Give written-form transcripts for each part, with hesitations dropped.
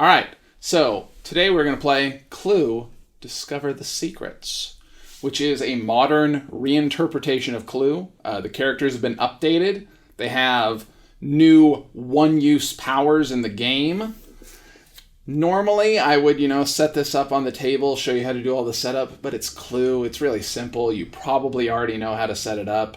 All right, so today we're going to play Clue, Discover the Secrets, which is a modern reinterpretation of Clue. The characters have been updated. They have new one-use powers in the game. Normally, I would, set this up on the table, show you how to do all the setup, but it's Clue. It's really simple. You probably already know how to set it up.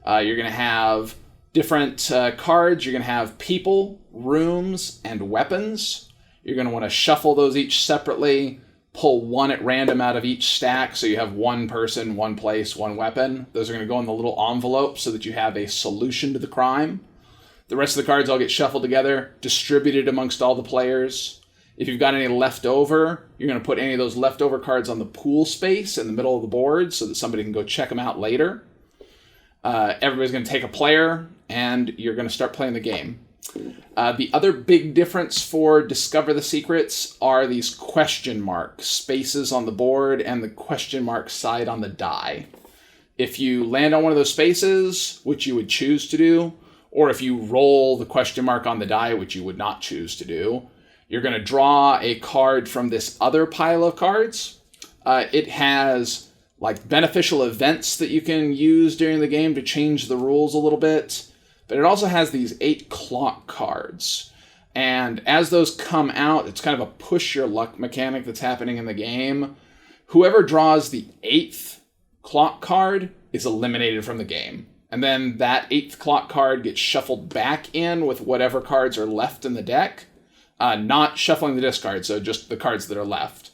You're going to have different cards. You're going to have people, rooms, and weapons. You're going to want to shuffle those each separately, pull one at random out of each stack, so you have one person, one place, one weapon. Those are going to go in the little envelope so that you have a solution to the crime. The rest of the cards all get shuffled together, distributed amongst all the players. If you've got any left over, you're going to put any of those leftover cards on the pool space in the middle of the board so that somebody can go check them out later. Everybody's going to take a player, and you're going to start playing the game. The other big difference for Discover the Secrets are these question mark spaces on the board and the question mark side on the die. If you land on one of those spaces, which you would choose to do, or if you roll the question mark on the die, which you would not choose to do, you're going to draw a card from this other pile of cards. It has beneficial events that you can use during the game to change the rules a little bit. But it also has these 8 clock cards. And as those come out, it's kind of a push your luck mechanic that's happening in the game. Whoever draws the 8th clock card is eliminated from the game. And then that 8th clock card gets shuffled back in with whatever cards are left in the deck. Not shuffling the discard, so just the cards that are left.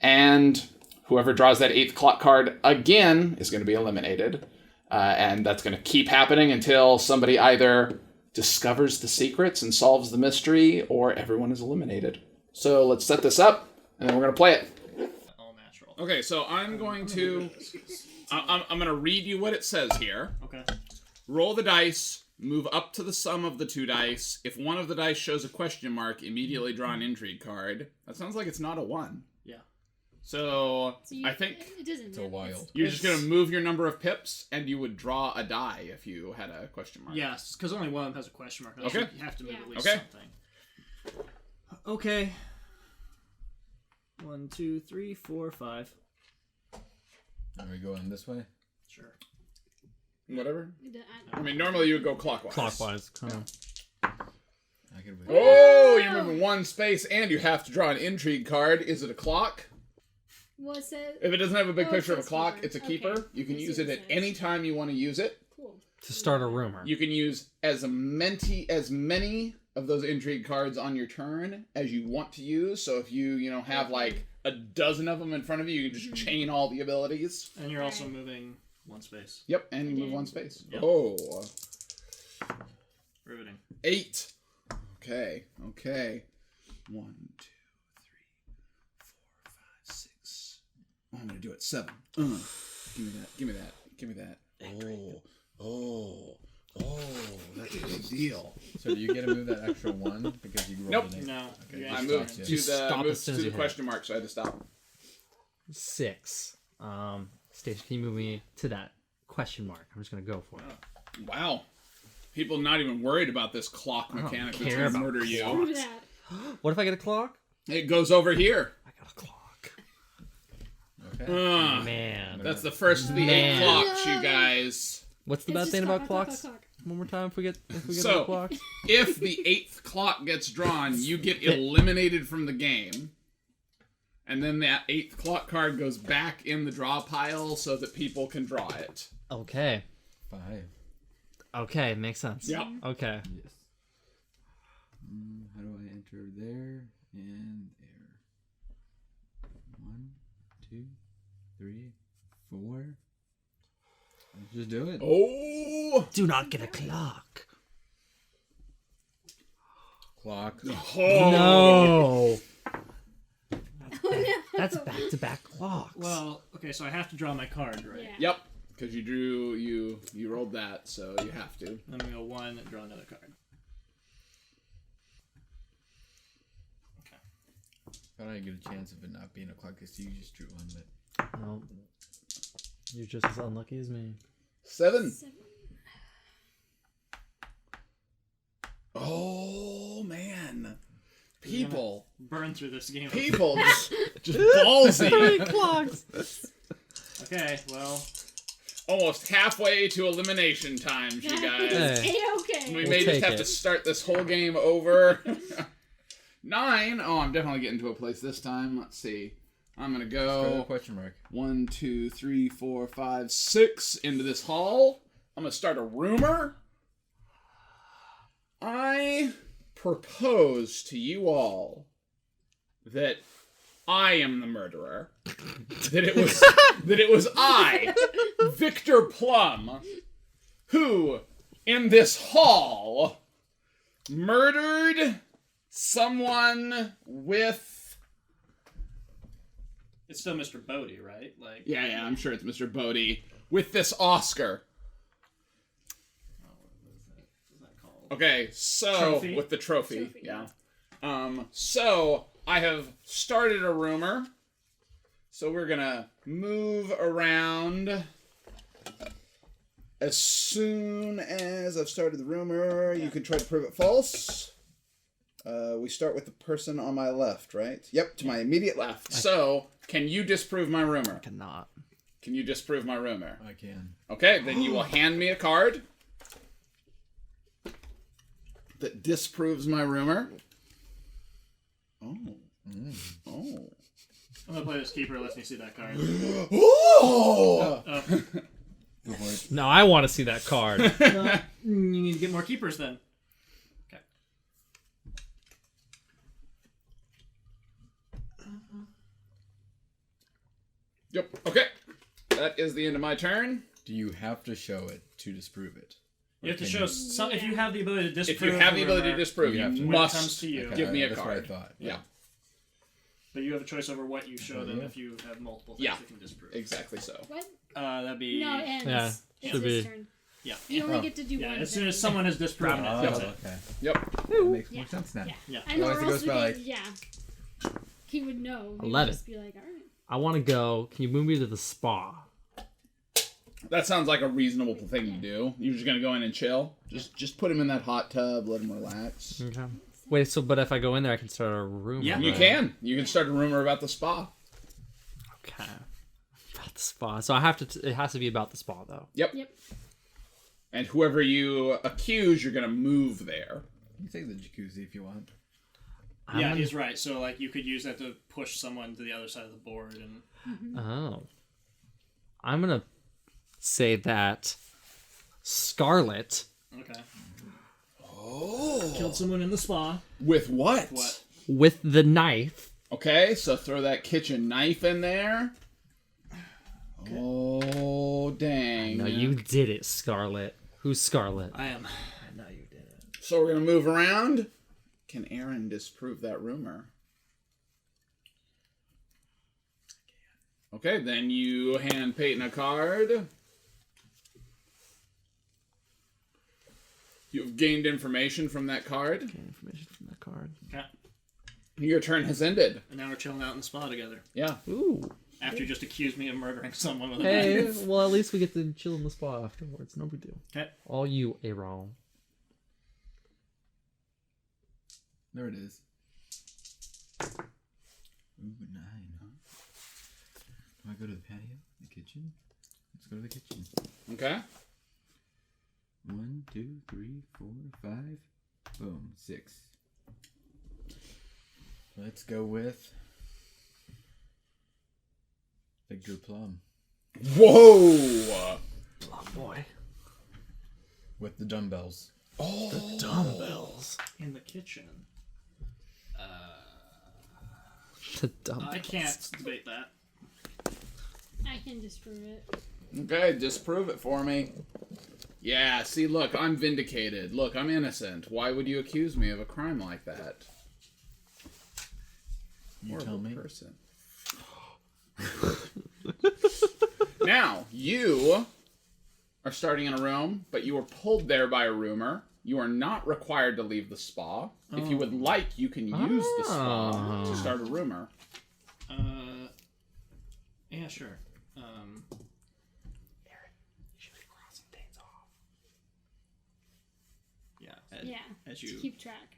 And whoever draws that 8th clock card again is going to be eliminated. And that's going to keep happening until somebody either discovers the secrets and solves the mystery, or everyone is eliminated. So let's set this up, and then we're going to play it. All natural. Okay, so I'm going to read you what it says here. Okay. Roll the dice, move up to the sum of the 2 dice. If one of the dice shows a question mark, immediately draw an intrigue card. That sounds like it's not a 1. Yeah. So I think it doesn't. It's a wild. you're just going to move your number of pips, and you would draw a die if you had a question mark. Yes, because only one of them has a question mark. Okay. You have to move at least Okay. something. Okay. 1, 2, 3, 4, 5. Are we going this way? Sure. Whatever. I mean, normally you would go clockwise. Clockwise. I could wait. Oh, you're moving 1 space, and you have to draw an intrigue card. Is it a clock? What's it? If it doesn't have a big picture of a it's clock, keeper. it's a keeper. Okay. You can I see use what it it at says. any time you want to use it. Cool. To start a rumor. You can use as many of those intrigue cards on your turn as you want to use. So if you have a dozen of them in front of you, you can just chain all the abilities. And you're also moving 1 space. Yep, and you move 1 space. Yep. Oh. Riveting. 8. Okay. 1, 2, 3, 4, 5, 6. Oh, I'm gonna do it 7. Give me that. Oh, that's a big deal. So do you get to move that extra 1 because you rolled Nope. an 8? No. Okay. you I guys moved don't. to You the stop moved as soon to as the you question mark, so I had to stop. 6. Stacia, can you move me to that question mark? I'm just gonna go for it. Wow. People not even worried about this clock mechanic that's care gonna about murder you. Do that. What if I get a clock? It goes over here. I got a clock. Okay. Man. That's the first of the 8 Man. clocks, you guys. What's the It's bad just thing about clock. clocks? One more time if we get So- a clock. If the 8th clock gets drawn, you get eliminated from the game. And then that 8th clock card goes back in the draw pile so that people can draw it. Okay. 5. Okay, makes sense. Yep. Okay. Yes. How do I enter there and there? 1, 2, 3, 4. Let's just do it. Oh! Do not get a clock. Clock. Oh! No. That's back-to-back clocks. Well, okay, so I have to draw my card, right? Yeah. Yep, because you rolled that, so you have to. I'm going to go 1 and draw another card. Okay. Thought I get a chance of it not being a clock because you just drew 1, but No. You're just as unlucky as me. 7. 7. Oh, man. People. all. burn through this game. People just ballsy. Clogs. Okay, well, Almost halfway to elimination times, you guys. Hey. A-okay. We We'll may just take have it. to start this whole game over. 9. Oh, I'm definitely getting to a place this time. Let's see. I'm gonna Let's go to the go question mark. 1, 2, 3, 4, 5, 6 into this hall. I'm gonna start a rumor. I propose to you all that I am the murderer. that it was I, Victor Plum, who in this hall murdered someone with. it's still Mr. Bodie, right? Like, Yeah, I'm sure it's Mr. Bodie with this Oscar. what's that called? Okay, so Trophy? with the trophy, Trophy, yeah. So I have started a rumor. So we're gonna move around. As soon as I've started the rumor, you can try to prove it false. We start with the person on my left, right? Yep, to my immediate left. So, can you disprove my rumor? Cannot. Can you disprove my rumor? I can. Okay, then you will hand me a card that disproves my rumor. Oh. Oh. I'm gonna play this keeper. Let me see that card. Oh! Oh, Go for it. No, I want to see that card. you need to get more keepers then. Okay. Yep. Okay. That is the end of my turn. Do you have to show it to disprove it? You have to Or show can some. If you have the ability to If disprove, you have the the ability to rumor, disprove, You you have to. when it must comes to you. Okay, give me a that's card. what I thought. Yeah, But you have a choice over what you show them Yeah. if you have multiple things Yeah. that can disprove. exactly so. What? That'd be. No, it ends. Yeah, It's should his be. turn. Yeah. You only Oh. get to do Yeah, one as soon thing. as someone has disproven it, Oh, that's it. okay. Yep. That makes more Yeah. sense now. Yeah. Yeah. And Otherwise or it else goes we by could, like- yeah. He would know. He 11. would just be like, alright. I want to go. Can you move me to the spa? That sounds like a reasonable thing to do. You're just gonna go in and chill. Just put him in that hot tub, let him relax. Okay. Wait, so but if I go in there, I can start a rumor. Yeah. You right? can. You can start a rumor about the spa. Okay. About the spa. So I have to. It has to be about the spa, though. Yep. Yep. And whoever you accuse, you're gonna move there. You take the jacuzzi if you want. I'm Yeah, gonna- he's right. So like you could use that to push someone to the other side of the board, and Oh. I'm gonna say that Scarlet okay, Oh. killed someone in the spa. With what? What? with the knife. Okay, so throw that kitchen knife in there. Oh, dang. No, you did it, Scarlet. Who's Scarlet? I am. I know you did it. So we're gonna move around. Can Aaron disprove that rumor? Okay, then you hand Peyton a card. You've gained information from that card. Okay, information from that card. Okay. Your turn has ended. And now we're chilling out in the spa together. Yeah. Ooh. After you just accused me of murdering someone with a Hey, knife. well, at least we get to chill in the spa afterwards. No big deal. Okay. All you, Aaron. There it is. Ooh, 9. Huh? Do I go to the patio? The kitchen? Let's go to the kitchen. Okay. 1, 2, 3, 4, 5. Boom. 6. Let's go with Victor Plum Whoa! Oh boy. with the dumbbells. Oh. Dumbbells. In the kitchen. The dumbbells. I can't debate that. I can disprove it. Okay, disprove it for me. Yeah, see, look, I'm vindicated. Look, I'm innocent. Why would you accuse me of a crime like that? You tell me. Person. Now, you are starting in a room, but you were pulled there by a rumor. You are not required to leave the spa. If you would like, you can use the spa to start a rumor. Yeah, sure. You should be crossing things off. Yeah. Yeah. As To you keep track.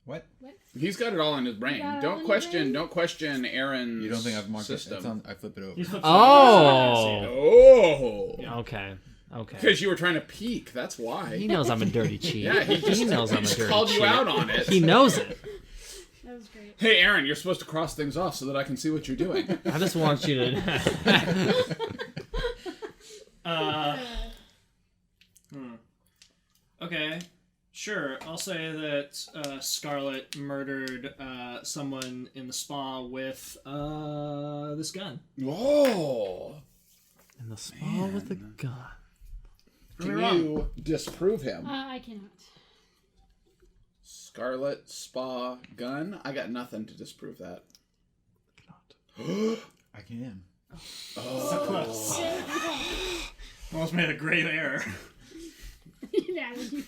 What? What? He's got it all in his brain. Got it all in Don't your question. brain? Don't question Aaron's You don't think I've marked system. it? It's on, I flip it over. You flipped Oh. Oh. Yeah. Okay. Okay. Because you were trying to peek. That's why. He knows I'm a dirty cheat. Yeah, he knows I'm a dirty called cheat. you out on it. He knows it. That was great. Hey, Aaron, you're supposed to cross things off so that I can see what you're doing. I just want you to. Okay, sure. I'll say that Scarlet murdered someone in the spa with this gun. Whoa. In the spa with a gun. Can wrong. you disprove him? I cannot. Scarlet Spa Gun? I got nothing to disprove that. I can. So close. Almost made a grave error. Yeah, that'd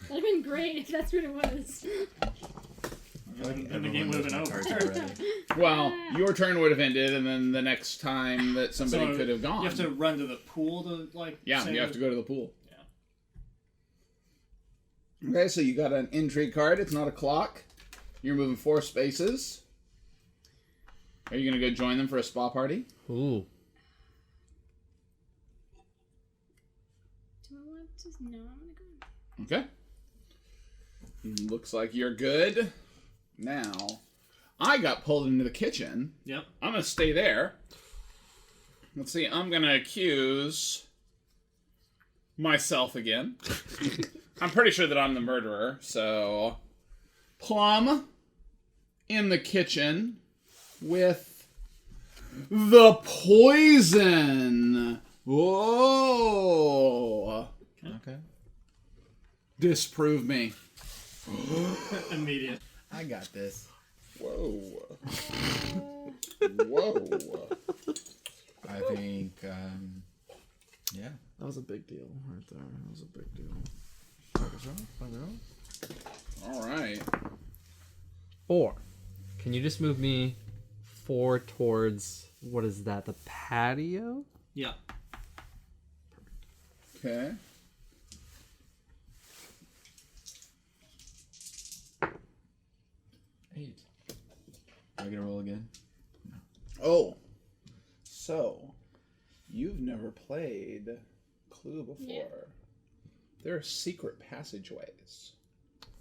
have been great if that's what it was. And the game would have been over. Well, your turn would have ended, and then the next time that somebody So could have gone. You have to run to the pool to, like, Yeah, say you have to go to the pool. Yeah. Okay, so you got an intrigue card. It's not a clock. You're moving 4 spaces. Are you going to go join them for a spa party? Ooh. Do I want to? No, I'm gonna go. Okay. Looks like you're good. Now, I got pulled into the kitchen. Yep. I'm going to stay there. Let's see, I'm going to accuse myself again. I'm pretty sure that I'm the murderer, so... Plum in the kitchen with the poison. Whoa. Okay. Disprove me. Immediate. I got this. Whoa. Whoa. I think, yeah. That was a big deal right there. That was a big deal. All right. Or, can you just move me 4 towards, what is that, the patio? Yeah. Okay. Eight. Do I get a roll again? Oh. So, you've never played Clue before. Yeah. There are secret passageways.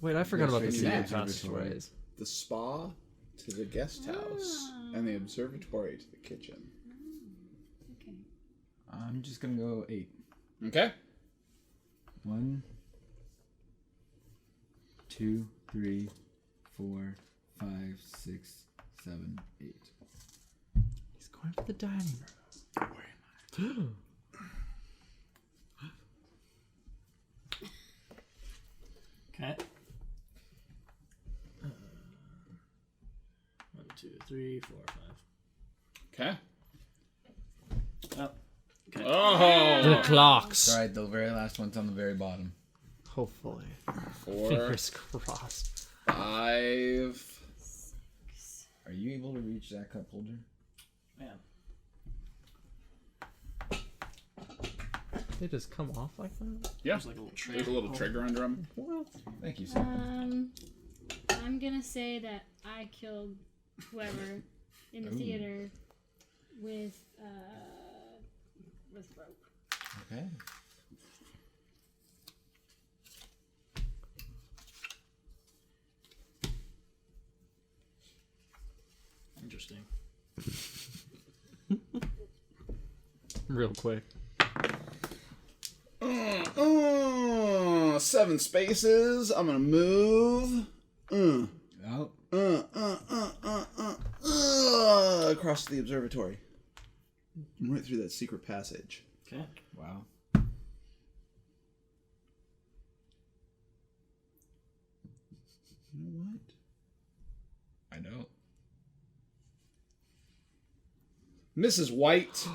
Wait, I forgot about the Yes, secret next. passageways. The spa to the guest house, and the observatory to the kitchen. Okay. I'm just gonna go 8. Okay? 1, 2, 3, 4, 5, 6, 7, 8. He's going for the dining room. Where am I? Okay. 1, 2, 3, 4, 5. Okay. Oh. Okay. Oh! The clocks. Alright, the very last one's on the very bottom. Hopefully. 4, Fingers crossed. 5. Are you able to reach that cup holder? Man. They just come off like that? Yeah. There's like a little trigger. There's a little trigger under them. Thank you, sir. I'm gonna say that I killed whoever in the theater with rope. Okay. Interesting. Real quick. 7 spaces. I'm gonna move. Out. Across the observatory. Right through that secret passage. Okay. Wow. You know what? I know. Mrs. White,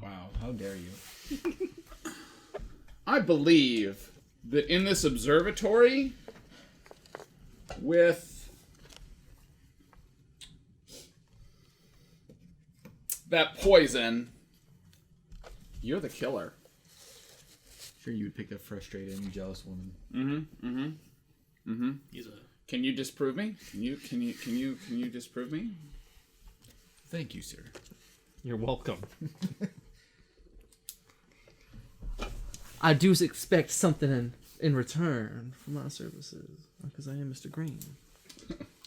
Wow. How dare you? I believe that in this observatory, with that poison, you're the killer. Sure, you would pick a frustrated and jealous woman. He's a. Can you disprove me? Can you disprove me? Thank you, sir. You're welcome. I do expect something in return for my services, because I am Mr. Green.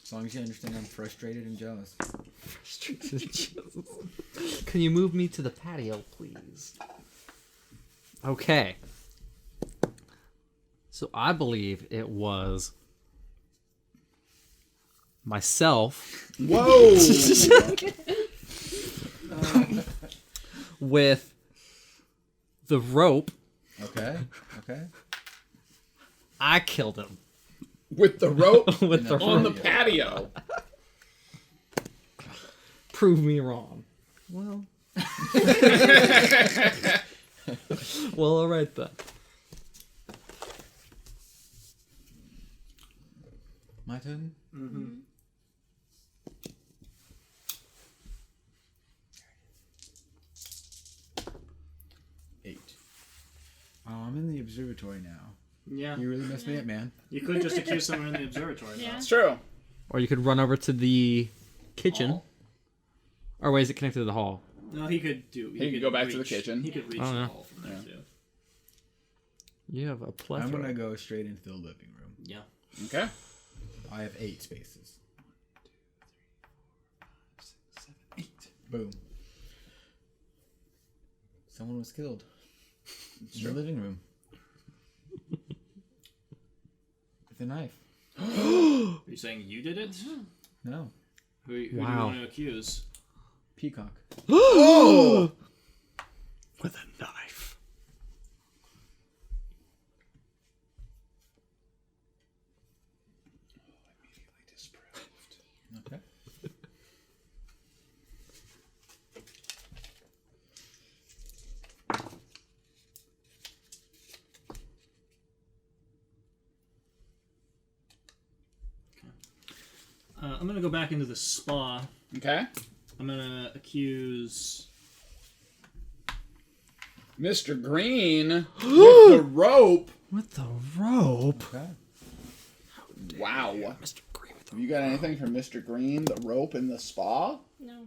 As long as you understand I'm frustrated and jealous. Can you move me to the patio, please? Okay. So I believe it was myself Whoa! with the rope. Okay. I killed him. With the rope With the on the rope. patio. Prove me wrong. Well. Well, all right then. My turn? Mm-hmm. 8. Oh, I'm in the observatory now. Yeah. You really messed me up, man. You could just accuse someone in the observatory. Yeah. It's true. Or you could run over to the kitchen. Hall? Or wait, is it connected to the hall? No, he could do. He could go back to the kitchen. He could reach Oh, the yeah. hall from there too. You have a plethora. I'm gonna go straight into the living room. Yeah. Okay. I have 8 spaces. 8. Boom. Someone was killed. In the living room. With a knife. Are you saying you did it? No. Who do you Wow. want to accuse? Peacock. Oh! With a knife. Okay. I'm going to go back into the spa. Okay. I'm going to accuse... Mr. Green with the rope. With the rope. Okay. Wow. Mr. Green with the Have you got anything for Mr. Green, the rope in the spa? No.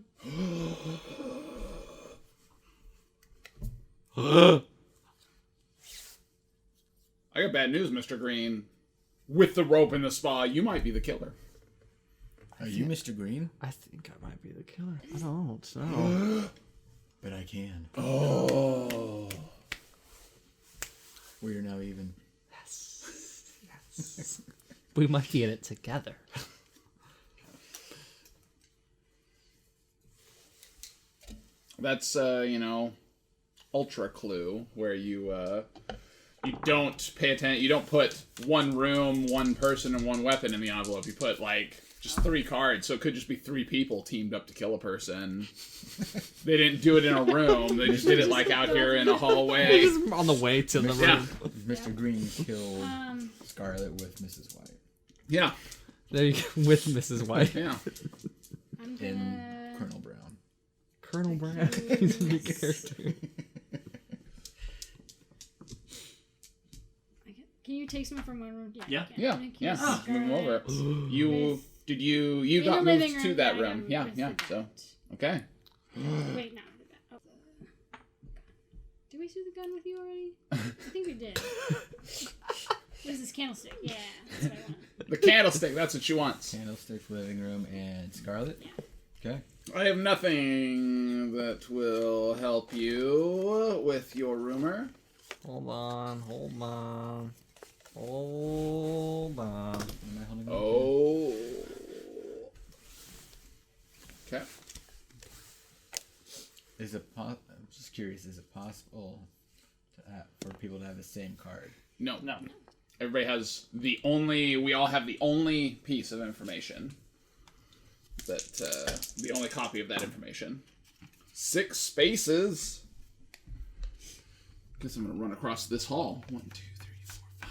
I got bad news, Mr. Green. With the rope in the spa, you might be the killer. Are you Mr. Green? I think I might be the killer. I don't know. But I can. Oh. We are now even. Yes. We might be in it together. That's, ultra clue, where you don't pay attention. You don't put one room, one person, and one weapon in the envelope. You put, just 3 cards, so it could just be 3 people teamed up to kill a person. They didn't do it in a room. They just did it, out here in a hallway. Just on the way to the Yeah. room. Mr. Green killed Um, Scarlet with Mrs. White. Yeah. There you go, with Mrs. White. Yeah. I'm In gonna. Colonel Brown. Colonel Brown. He's a new character. Can you take someone from one room? Yeah. I can. Yeah. I'm gonna Yeah. accuse Move them over. Scarlett You in got the moved living to room. that I got room. moved Yeah. with Yeah. the So, gun. okay. Wait, not with that. Oh. Did we see the gun with you already? I think we did. What is this candlestick? Yeah, that's what I want. The candlestick. That's what she wants. Candlestick, living room, and Scarlet. Yeah. Okay. I have nothing that will help you with your rumor. Hold on. Hold on. Hold on. Am I holding on? Oh. Okay. I'm just curious. Is it possible for people to have the same card? No. No. Everybody has we all have the only piece of information the only copy of that information. 6 spaces. Guess I'm gonna run across this hall. 1, 2, 3, 4, 5.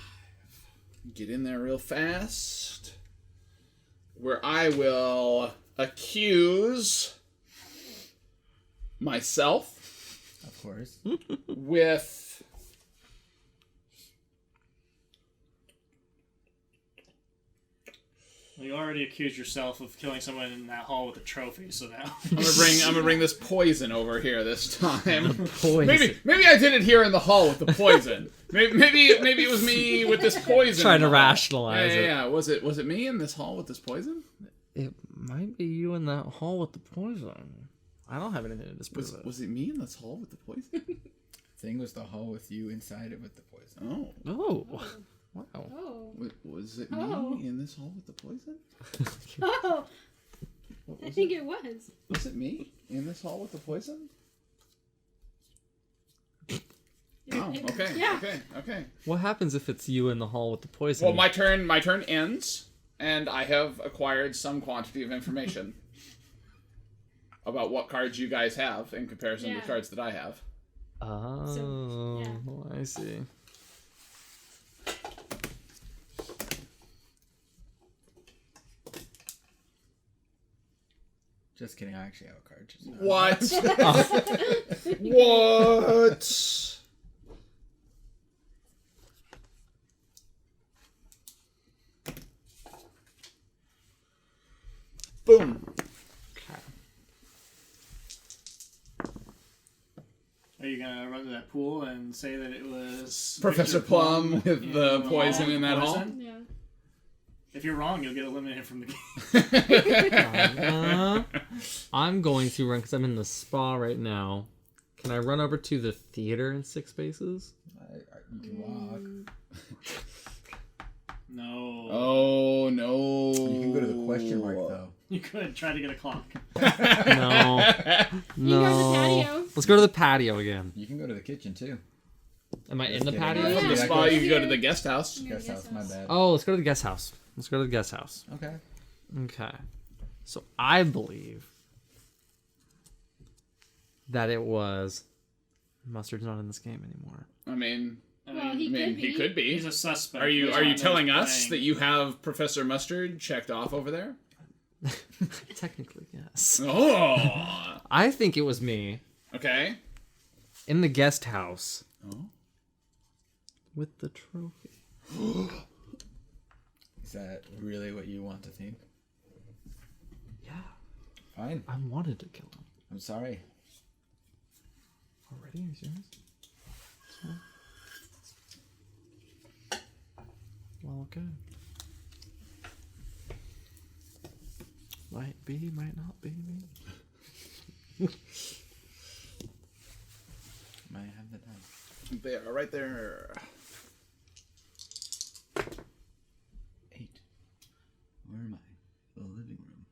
Get in there real fast. Where I will accuse myself Of course. with Well, you already accused yourself of killing someone in that hall with a trophy, so now I'm gonna bring this poison over here this time. Poison. Maybe I did it here in the hall with the poison. Maybe it was me with this poison. Trying in to the hall. rationalize it. Yeah. Was it me in this hall with this poison? It might be you in that hall with the poison. I don't have anything to disprove it. Was it me in this hall with the poison? Thing was the hall with you inside it with the poison. Oh. Oh. Wow. Oh. Was it me Oh. in this hall with the poison? Oh. What I was think it? it was. Was it me in this hall with the poison? Oh, okay, Yeah. okay. What happens if it's you in the hall with the poison? Well, my turn ends, and I have acquired some quantity of information about what cards you guys have in comparison to Yeah. the cards that I have. Oh, yeah. I see. Just kidding, I actually have a card. Just What? What? Boom. are you gonna run to that pool and say that it was Professor Victor Plum with in the poison in that hall? poison? Yeah. If you're wrong, you'll get eliminated from the game. I'm going to run because I'm in the spa right now. Can I run over to the theater in 6 spaces? you can walk. No. Oh no. You can go to the question mark though. You could try to get a clock. No. You can go to the patio. Let's go to the patio again. You can go to the kitchen too. Am I in the kidding. patio? Oh, yeah. From the spa, you can go to the guest house. You can go to Guest the house, my bad. Oh, let's go to the guest house. Let's go to the guest house. Okay. Okay. So I believe that it was Mustard's not in this game anymore. I mean, Well, he could be. He He's a suspect. Are you He's not telling us playing. that you have Professor Mustard checked off over there? Technically, yes. Oh. I think it was me Okay. in the guest house Oh. with the trophy. Is that really what you want to think? Yeah. Fine. I wanted to kill him. I'm sorry. Already? Are you serious? Well, okay. Might be, might not be me. Might have the time. They are right there. 8. Where am I? The living room.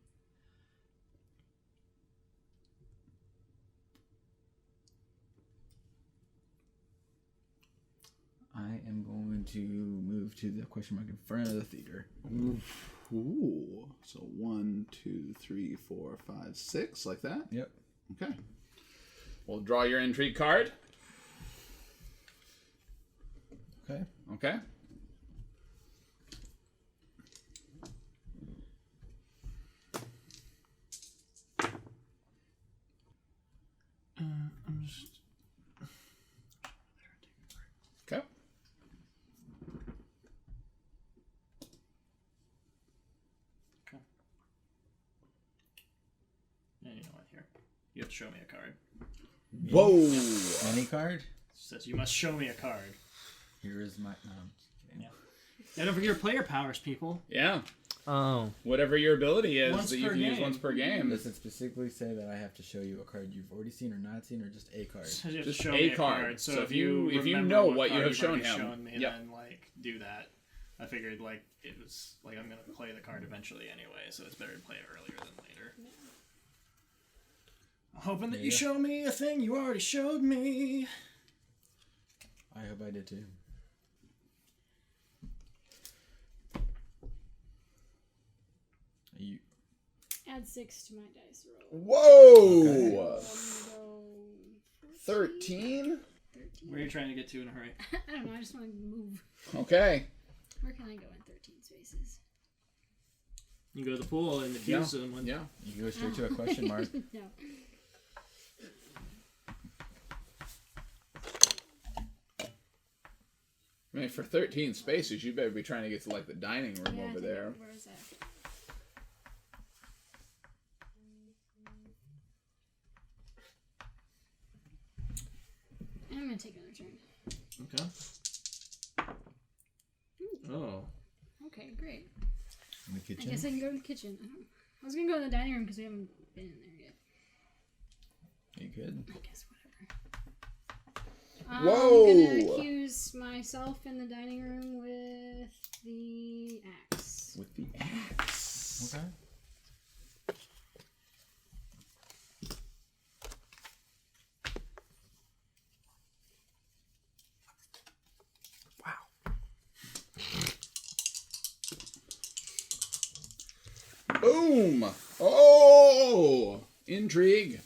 I am going to move to the question mark in front of the theater. Ooh. So 1, 2, 3, 4, 5, 6, like that. Yep. Okay. We'll draw your intrigue card. Okay. Okay. Okay. Yeah, you know what? Here, you have to show me a card. Whoa. Any card? It says you must show me a card. Here is my. No, I'm just kidding. Yeah. Yeah, don't forget your player powers, people. Yeah. Oh. Whatever your ability is Once that you per can use game. once per game. Does it specifically say that I have to show you a card you've already seen or not seen, or just a card? So you have Just to show a me a card. card. So, So if you remember know what you card have you've shown already him. shown me, Yep. then like do that. I figured like it was like I'm gonna play the card eventually anyway, so it's better to play it earlier than later. I'm hoping that you Yeah. show me a thing you already showed me. I hope I did too. You. Add 6 to my dice roll. Whoa! Go 13? 13. Where are you trying to get to in a hurry? I don't know. I just want to move. Okay. Where can I go in 13 spaces? You go to the pool and accuse someone. Yeah. You go straight to a question mark. No. I mean, for 13 spaces, you better be trying to get to, like, the dining room Yeah, I over think there. Where is that? Oh. Okay, great. In the I kitchen? guess I can go to the kitchen. I was gonna go in the dining room because we haven't been in there yet. You could. I guess whatever. Whoa! I'm gonna accuse myself in the dining room with the axe. With the axe. Okay. Boom! Oh! Intrigue.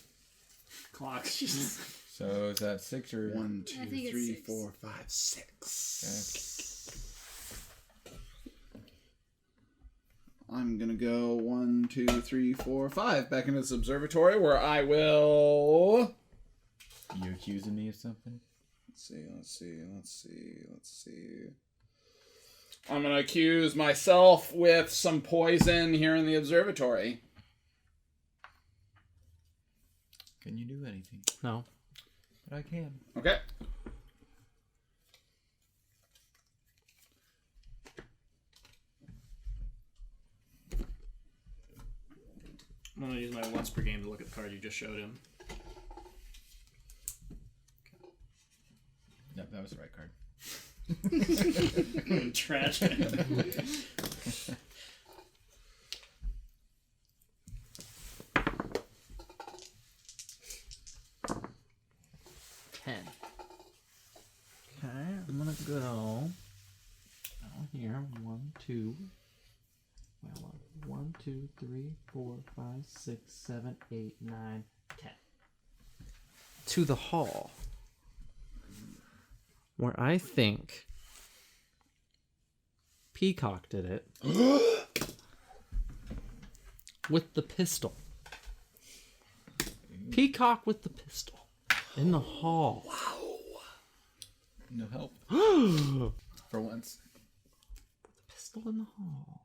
Clock. So is that 6 or 1, I 2, think it's 3, 6. 4, 5, 6. I'm gonna go 1, 2, 3, 4, 5 back into this observatory where I will. You accusing me of something? Let's see. I'm gonna accuse myself with some poison here in the observatory. Can you do anything? No. But I can. Okay. I'm gonna use my once per game to look at the card you just showed him. Yep, that was the right card. Trash. 10. Okay, I'm gonna go down here. 1, 2. Well, 1, 2, 3, 4, 5, 6, 7, 8, 9, 10. To the hall, where I think Peacock did it with the pistol. Peacock with the pistol in the hall. No help. For once. Pistol in the hall.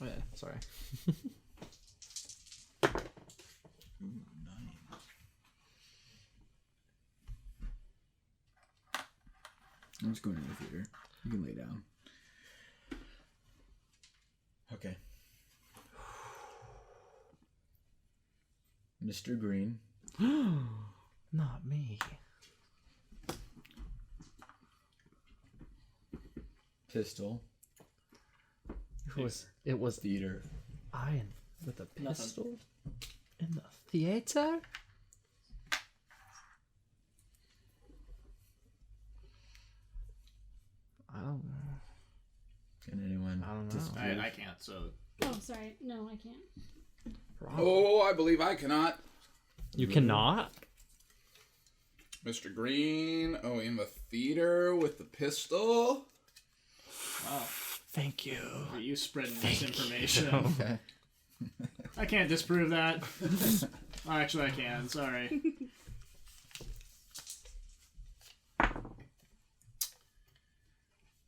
Oh yeah, sorry. I'm just going to the theater. You can lay down. Okay. Mr. Green. Not me. Pistol. It was Theater. I with a pistol in the theater. I don't know. Can anyone? I don't know. disprove? I can't, so. Oh, sorry. No, I can't. Oh, I believe I cannot. You cannot? Mr. Green, in the theater with the pistol. Wow. Thank you. Are you spreading misinformation? Okay. I can't disprove that. Oh, actually, I can. Sorry.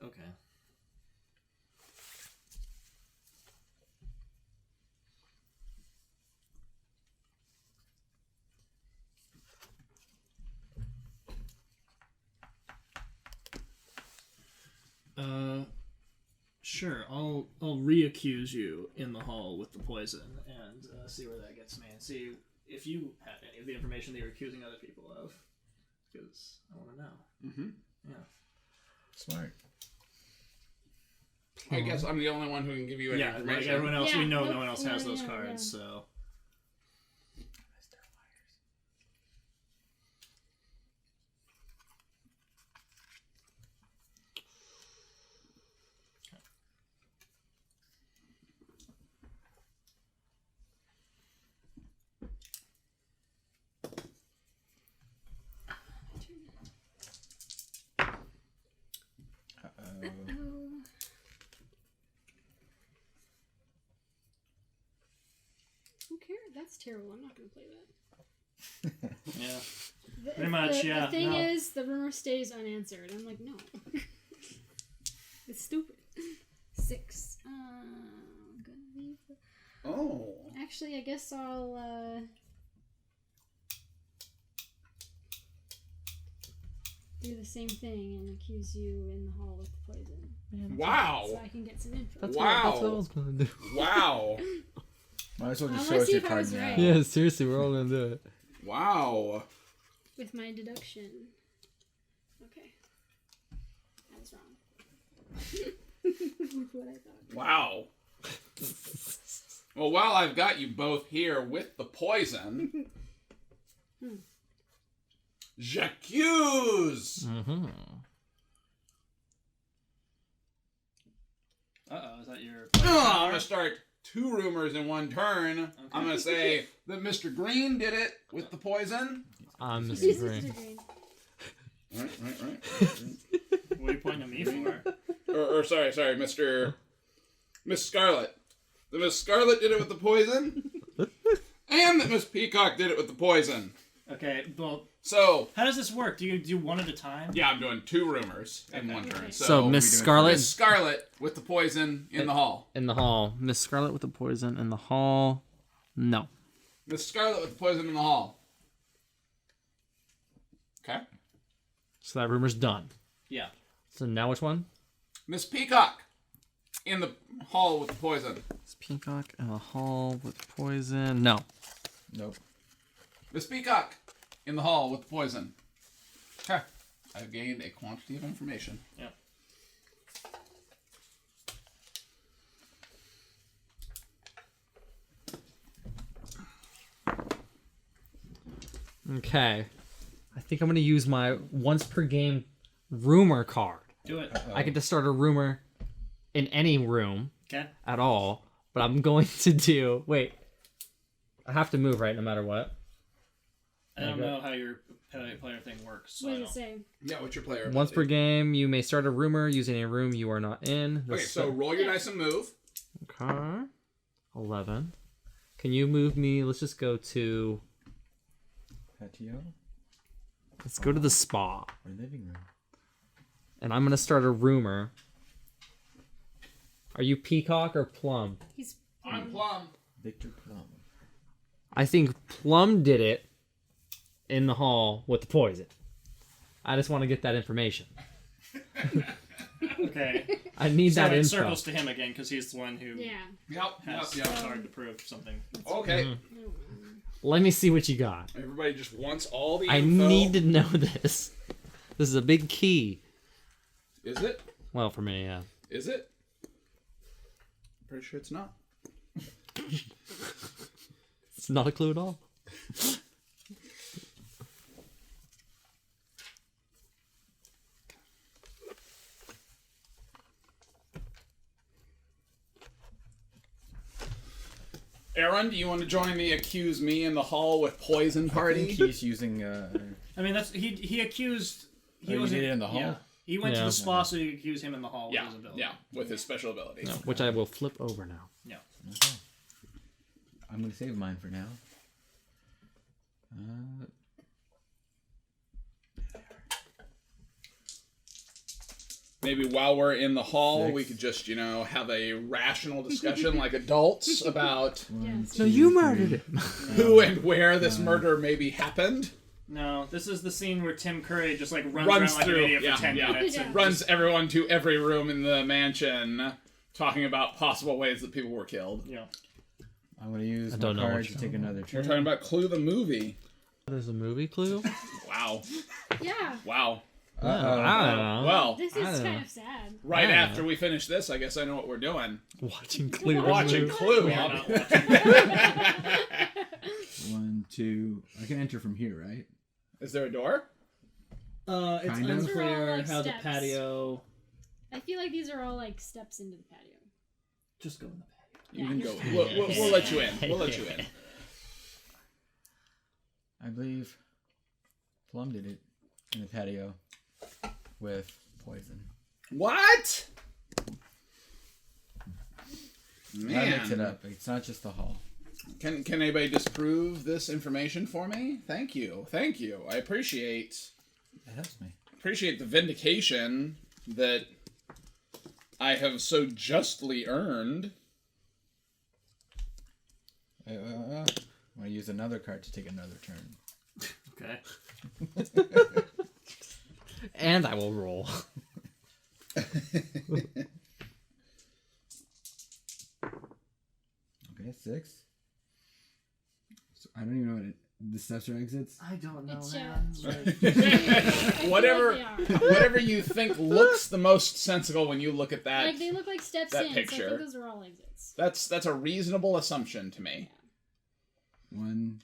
Okay. Sure. I'll re-accuse you in the hall with the poison and see where that gets me, and see if you have any of the information that you're accusing other people of, because I want to know. Mm-hmm. Yeah. Smart. I guess I'm the only one who can give you any Yeah, like information. everyone else, we Yeah, know nope, no one else has yeah, those yeah, cards, yeah. so. Oh. Who cares? That's terrible. I'm not going to play that. Yeah. Pretty much, yeah. The thing no. is, the rumor stays unanswered. I'm like, no. It's stupid. 6. Gonna leave. Oh. Actually, I guess I'll do the same thing and accuse you in the hall with poison. Wow. So I can get some info. That's Wow. what I was gonna do. Wow. Might as well I just wanna show us see your if I card was now. right. Yeah, seriously, we're all gonna do it. Wow. With my deduction. Okay. I was wrong. With what I thought. Wow. Well, while I've got you both here with the poison, j'accuse! Mm-hmm. Uh-oh, is that your... I'm going to start 2 rumors in one turn. Okay. I'm going to say that Mr. Green did it with the poison. I'm He's Mr. Mr. Green. Green. Right. What are you pointing at me for? or sorry, Miss Scarlet. That Miss Scarlet did it with the poison, and that Miss Peacock did it with the poison. Okay, well, So, how does this work? Do you do one at a time? yeah, I'm doing 2 rumors in Okay. one turn. Okay. So Miss Miss Scarlet Scarlet with the poison in the hall. in the hall. Miss Scarlet with the poison in the hall. No. Miss Scarlet with the poison in the hall. Okay. So that rumor's done. Yeah. So now which one? Miss Peacock in the hall with the poison. It's Peacock in the hall with poison. No. Nope. Miss Peacock in the hall with the poison. Okay. I've gained a quantity of information. Yeah. Okay. I think I'm gonna use my once per game rumor card. Do it. I get to start a rumor in any room Okay. at all, but I'm going to do. Wait. I have to move, right? No matter what. I don't know how your player thing works. So What I does it don't- say? Yeah, what's your player Once per ability? game, you may start a rumor using a room you are not in. Okay, so roll your dice and move. Okay. 11. Can you move me? Let's just go to. Patio Let's go to the spa. or living room? And I'm going to start a rumor. Are you Peacock or Plum? He's I'm Plum. Victor Plum. I think Plum did it in the hall with the poison. I just want to get that information. Okay. I need So that it info. circles to him again because he's the one who yeah. has Yep. it's hard to prove something. Okay. Let me see what you got. Everybody just wants all the I info. need to know this. This is a big key. Is it? Well, for me, yeah. Is it? Pretty sure it's not. It's not a clue at all. Aaron, do you want to join the accuse me in the hall with poison I party? think he's using. I mean, that's he accused. He Oh, you was did it in the hall? Yeah. He went to Yeah. the spa, so you accuse him in the hall with Yeah, his ability. yeah, with his special ability. No, which I will flip over now. Yeah. Okay. I'm gonna save mine for now. Maybe while we're in the hall, 6. we could just, have a rational discussion like adults about Yes. No, you murdered him. who and where this murder maybe happened. No, this is the scene where Tim Curry just like runs Runs around like through, an idiot yeah, for 10 yeah. minutes. Yeah. And Runs everyone to every room in the mansion, talking about possible ways that people were killed. Yeah. I'm gonna use I my don't know what card you're to take talking another We're turn. talking about Clue the movie. There's a movie clue? Wow. Yeah. Wow. I don't know. Well, This I is don't kind know. of sad. right Yeah. after we finish this, I guess I know what we're doing. Watching Clue. Watching Clue. We are not watching. 1, 2. I can enter from here, right? Is there a door? It's Kind of. These are all, unclear like, how the steps. patio. I feel like these are all like steps into the patio. Just go in the patio. You can go. Yeah. We'll let you in. We'll let you in. I believe Plum did it in the patio with poison. What? I mix it Man. up. It's not just the hall. Can anybody disprove this information for me? Thank you. Thank you. I appreciate That helps me. the vindication that I have so justly earned. I want to use another card to take another turn. Okay. And I will roll. Okay, 6. So I don't even know what the steps or exits. I don't know, It's man. Whatever, They are. whatever you think looks the most sensible when you look at that. Like, they look like steps that in, picture. so I think those are all exits. That's a reasonable assumption to me. 1,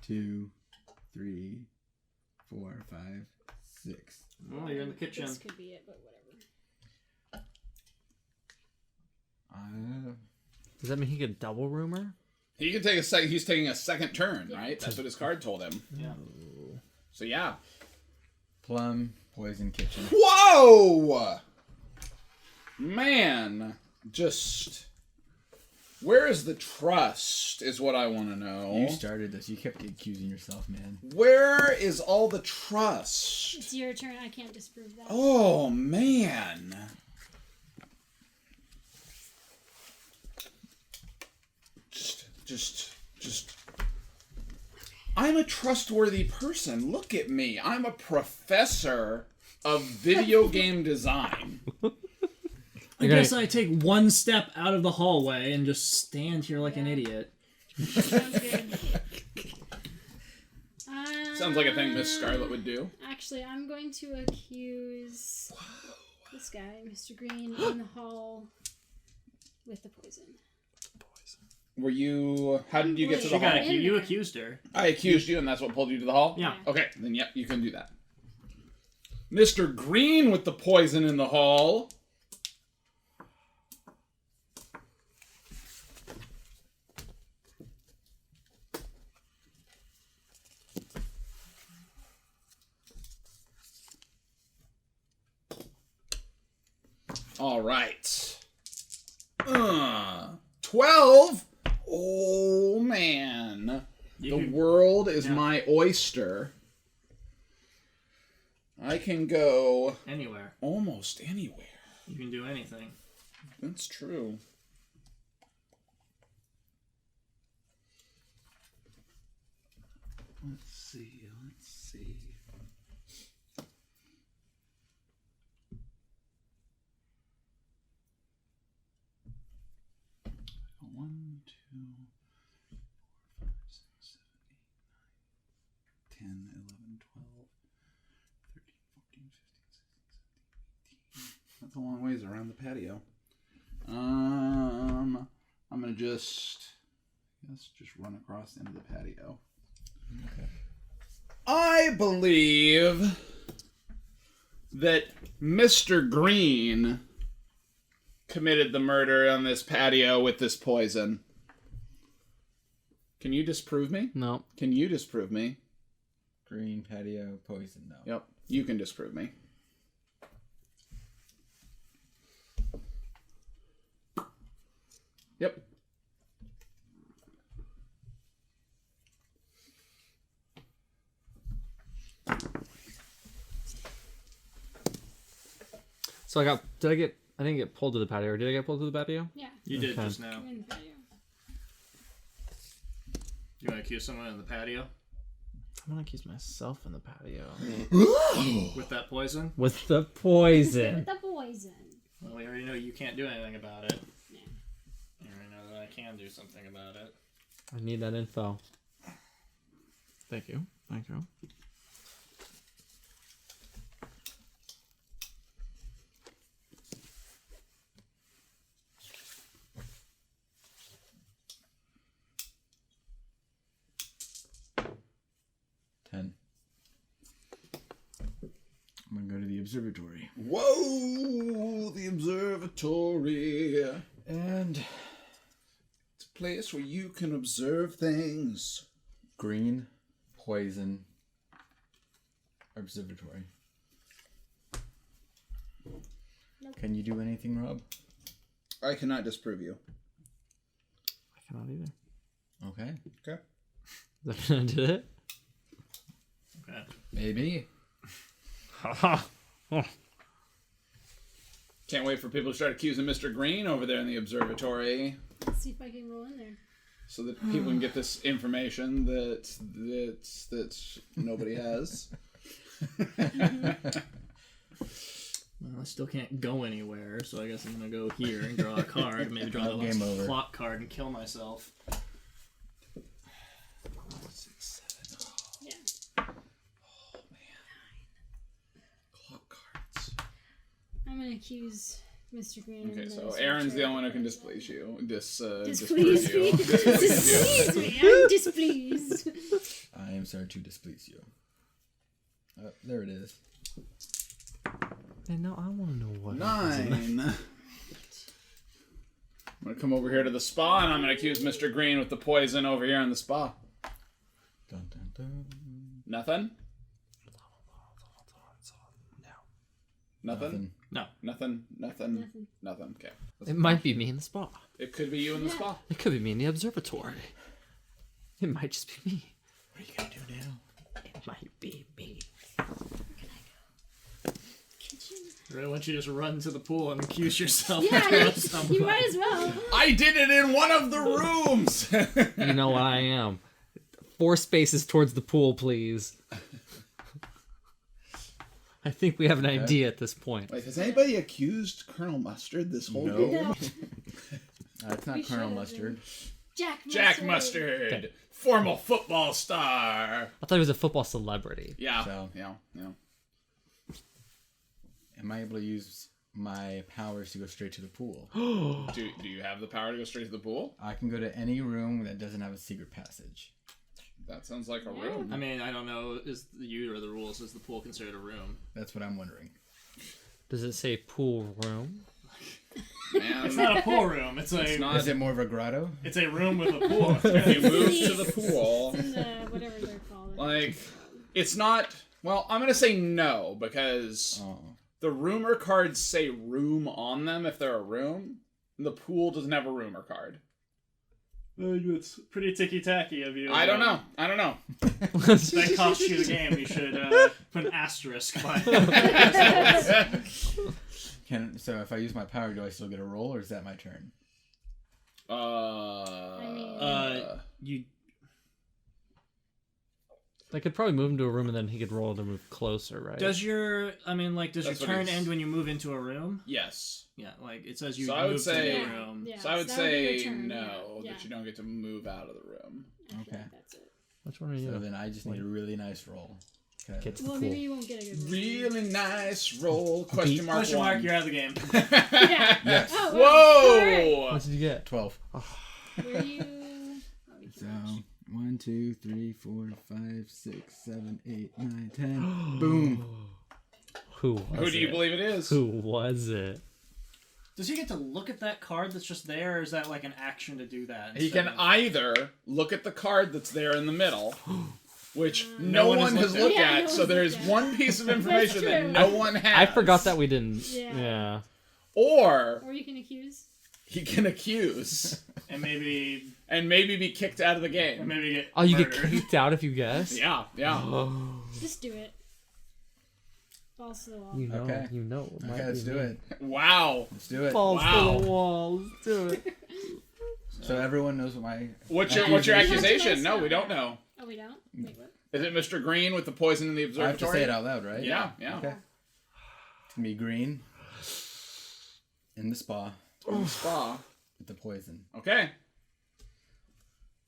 2, 3, 4, 5, 6. Well, you're in the kitchen. This could be it, but whatever. Does that mean he could double rumor? He can take a second. He's taking a second turn, Yeah. right? That's what his card told him. Yeah. So yeah. Plum, poison, kitchen. Whoa! Man, just where is the trust? Is what I want to know. You started this. You kept accusing yourself, man. Where is all the trust? It's your turn. I can't disprove that. Oh man. Just. I'm a trustworthy person. Look at me. I'm a professor of video game design. I guess I take one step out of the hallway and just stand here like an idiot. Sounds good. Sounds like a thing Miss Scarlet would do. Actually, I'm going to accuse this guy, Mr. Green, in the hall with the poison. Were you... How did you get to She the hall? got in you there. accused her. I accused you, and that's what pulled you to the hall? Yeah. Okay, then yep, you can do that. Mr. Green with the poison in the hall. All right. 12? Oh, man. The world is my oyster. I can go Anywhere. almost anywhere. You can do anything. That's true. Let's see. One, two, 4, 5, 6, 7, 8, 9, 10, 11, 12, 13, 14, 15, 16, 17, 18. That's a long ways around the patio. I'm gonna just run across the end of the patio. Okay. I believe that Mr. Green committed the murder on this patio with this poison. Can you disprove me? No. Can you disprove me? Green, patio, poison, no. Yep, you can disprove me. Yep. So I didn't get pulled to the patio, or did I get pulled to the patio? Yeah, You did Okay. just now. I'm in the patio. You want to accuse someone in the patio I'm gonna accuse myself in the patio. with that poison? With the poison. With the poison. Well, we already know you can't do anything about it. Yeah. You already know that I can do something about it. I need that info. Thank you. Thank you. I'm gonna go to the observatory. Whoa, the observatory. And It's a place where you can observe things. green, poison, observatory. Nope. Can you do anything, Rob? I cannot disprove you. I cannot either. Okay. Okay. Is that gonna do it? Okay. Maybe. Can't wait for people to start accusing Mr. Green over there in the observatory, Let's see if I can roll in there. so that people can get this information that nobody has. Well, I still can't go anywhere, so I guess I'm gonna go here and draw a card. Maybe draw the Game last over. clock card and kill myself. 6, 7. Yeah. Oh man. Clock cards. I'm gonna accuse Mr. Green. Okay, and so those Aaron's the arbitrary only one who can cards. displease you. Displease me. you. Displease me. I'm displeased. I am sorry to displease you. There it is. Hey, no, I want to know what. 9. I'm gonna come over here to the spa, and I'm gonna accuse Mr. Green with the poison over here in the spa. Dun, dun, dun. Nothing? Nothing? No. Nothing? Nothing. Nothing. Okay. It might be me in the spa. It could be you in the spa. It could be me in the observatory. It might just be me. What are you gonna do now? It might be me. Kitchen. Really, why don't you just run to the pool and accuse yourself? Yeah, of somebody? you might as well. I did it in one of the rooms! You know what I am. 4 spaces towards the pool, please. I think we have an idea at this point. Wait, has anybody accused Colonel Mustard this whole game? No. It's not We Colonel should've Mustard. Jack Mustard. Jack Mustard! Okay. Formal football star! I thought he was a football celebrity. Yeah. So- Yeah. Am I able to use my powers to go straight to the pool? Do you have the power to go straight to the pool? I can go to any room that doesn't have a secret passage. That sounds like a Yeah. room. I mean, I don't know. Is you or the rules? Is the pool considered a room? That's what I'm wondering. Does it say pool room? Man, It's not a pool room. It's it's a not. Is it more of a grotto? it's a room with a pool. If you move to the pool, It's in the whatever they're called. like, it's not. Well, I'm gonna say no because Oh. the rumor cards say room on them if they're a room. And the pool doesn't have a rumor card. It's pretty ticky-tacky of you. I don't know. That cost you the game. You should put an asterisk by it. So if I use my power, do I still get a roll, or is that my turn? You I could probably move him to a room and then he could roll to move closer, right? does your does That's your what turn he's- end when you move into a room? Yes. Yeah, like it says you So I would move say- to yeah, the room. yeah, So I would that be your say turn, no, yeah. that you don't get to move out of the room. I feel Okay. like that's it. Which one are you? So then I just need a really nice roll. Okay. Get to the Well, pool. maybe you won't get a good roll. Really nice roll. Question mark Question mark, 1. you're out of the game. Yeah. Yes. Oh, wow. All right. Whoa! What did you get? 12. Were you? Oh, you So can 1, 2, 3, 4, 5, 6, 7, 8, 9, 10. Boom. Who was Who do you it? believe it is? Who was it? Does he get to look at that card that's just there, or is that like an action to do that? He instead can of- either look at the card that's there in the middle, which No no one has one has looked looked at. Yeah, at, no so one's there's looked at. one piece of information that true. no one has. I forgot that we didn't. Yeah. Yeah. Or Or you can accuse. he can accuse and maybe and maybe be kicked out of the game. get Oh, you murdered. get kicked out if you guess? Yeah, yeah. Oh, Just do it. Balls to the wall. you know, Okay. you know. It might Okay, let's be do me. it. Wow. Let's do it. Balls Wow. to the wall. Let's do it. So everyone knows what my... What's your Accusation. accusation? No, we don't know. Oh, we don't? Wait, what? Is it Mr. Green with the poison in the I have to observatory? say it out loud, right? Yeah, yeah. Okay. It's going to be green in the spa Spa. with the poison. Okay.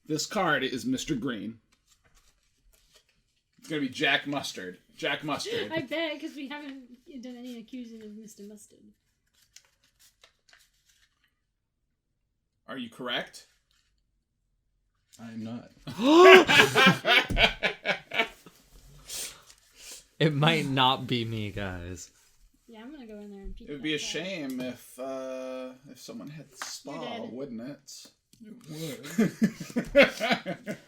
This card is Mr. Green. It's gonna be Jack Mustard. Jack Mustard. I bet, because we haven't done any accusing of Mr. Mustard. Are you correct? I'm not. It might not be me, guys. Yeah, I'm gonna go in there and peek. It would be a shame if someone had the You're spa, dead. wouldn't it? It would.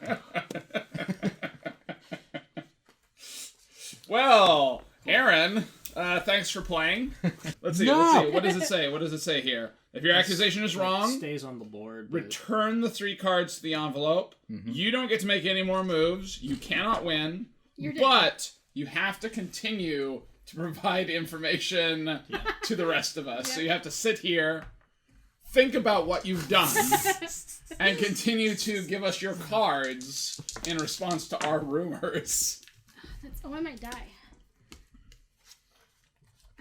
Well, Aaron, Thanks for playing. Let's see. No! Let's see. What does it say? What does it say here? If your accusation is It wrong, stays on the board. But... return the 3 cards to the envelope. You don't get to make any more moves. You cannot win. You're dead. But you have to continue to provide information to the rest of us. So you have to sit here, think about what you've done, and continue to give us your cards in response to our rumors. I might die.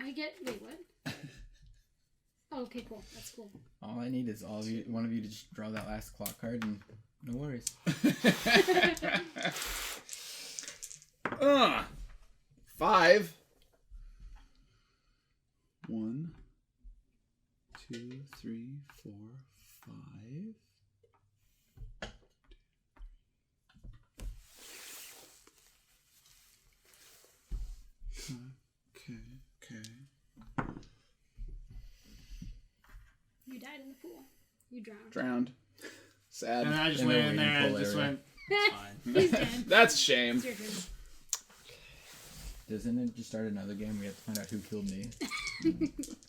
I get. Wait, what? Oh, okay, cool. That's cool. All I need is one of you to just draw that last clock card, and no worries. 5. 1, 2, 3, 4, 5. Okay. You died in the pool. You drowned. Drowned. Sad. And I just In went the in there wading and pool just area. went, it's fine. He's dead. That's a shame. It's your turn. Doesn't it just start another game? We have to find out who killed me.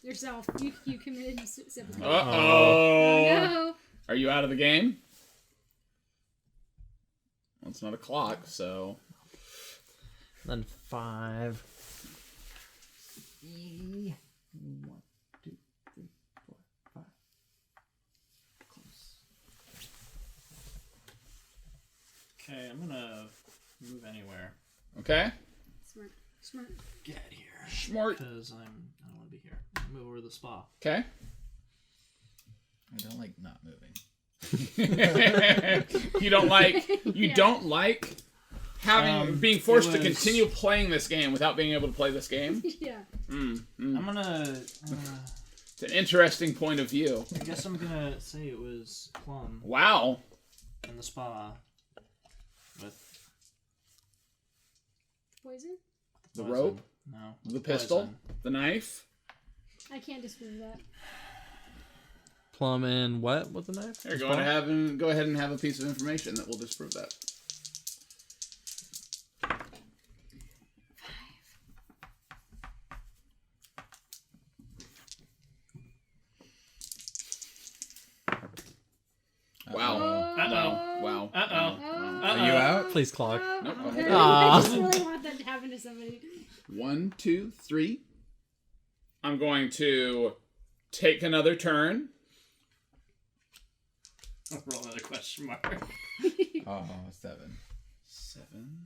Yourself. You committed seppuku. Uh-oh. Oh no. Are you out of the game? Well, it's not a clock, so... Then 5. 1, 2, 3, 4, 5. Close. Okay, I'm gonna move anywhere. Okay. Smart. Get here. Smart. Because I don't want to be here. Move over to the spa. Okay. I don't like not moving. You don't like having being forced to continue playing this game without being able to play this game. Yeah. I'm gonna. It's an interesting point of view. I guess I'm gonna say it was Plum Wow. in the spa with Poison? The poison. rope, No. the pistol, Poison. the knife. I can't disprove that. Plum and what with the knife? Here, go ahead and have a piece of information that will disprove that. Wow. Wow. Uh-oh. Are you out? Please, Clock. Nope. I just really want that to happen to somebody. 1, 2, 3. I'm going to take another turn. I'll roll another question mark. Oh, 7. 7.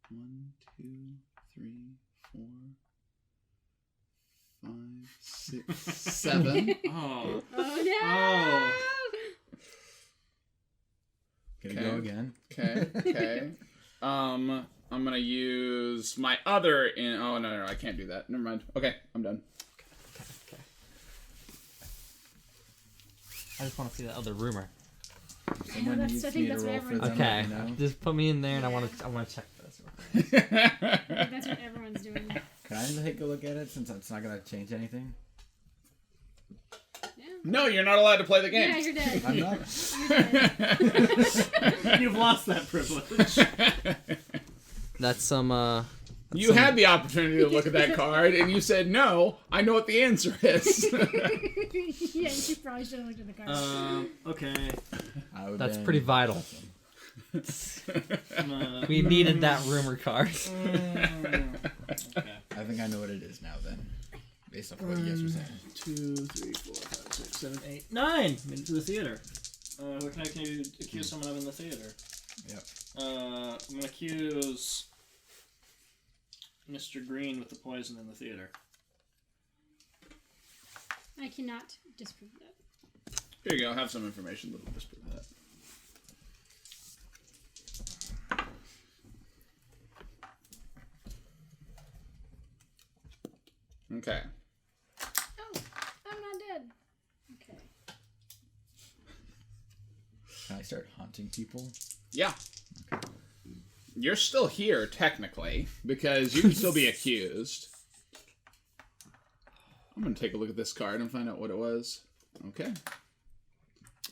1, 2, 3, 4, 5, 6, 7. Oh. Oh no! Oh. Gonna Okay. go again. Okay. I'm gonna use my other. Oh no, I can't do that. Never mind. Okay, I'm done. Okay. I just want to see that other rumor. Someone that's- needs I think me to that's what roll for them. everyone's Okay, You know? just put me in there, and I want to check this. That's what everyone's doing. Can I take a look at it since it's not gonna change anything? Yeah. No, you're not allowed to play the Yeah, game. you're dead. I'm not. You're dead. You've lost that privilege. That's some. You had the opportunity to look at that card, and you said no. I know what the answer is. Yeah, you probably should have looked at the card. Okay. That's pretty vital. I'm We needed that rumor card. okay. I think I know what it is now then. Based off what you guys were saying. 2, 3, 4, 5, 6, 7, 8, 9. Made it to the theater. What can you accuse someone of in the theater? Yep. I'm gonna accuse Mr. Green with the poison in the theater. I cannot disprove that. Here you go. Have some information that will disprove that. Okay. Oh, I'm not dead. Okay. Can I start haunting people? Yeah. You're still here, technically, because you can still be accused. I'm going to take a look at this card and find out what it was. Okay.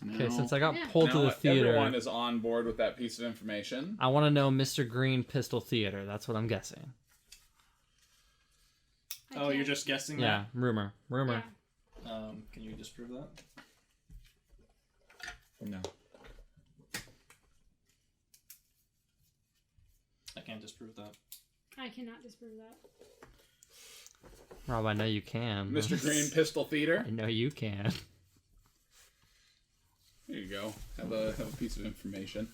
Okay, since I got Yeah. pulled to Now the theater, everyone is on board with that piece of information. I want to know Mr. Green Pistol Theater. That's what I'm guessing. I Oh, you're can't. just guessing Yeah, rumor. Yeah. that? Can you disprove that? No. I can't disprove that. I cannot disprove that. Rob, I know you can. Mr. Green Pistol Theater. I know you can. There you go. Have a piece of information.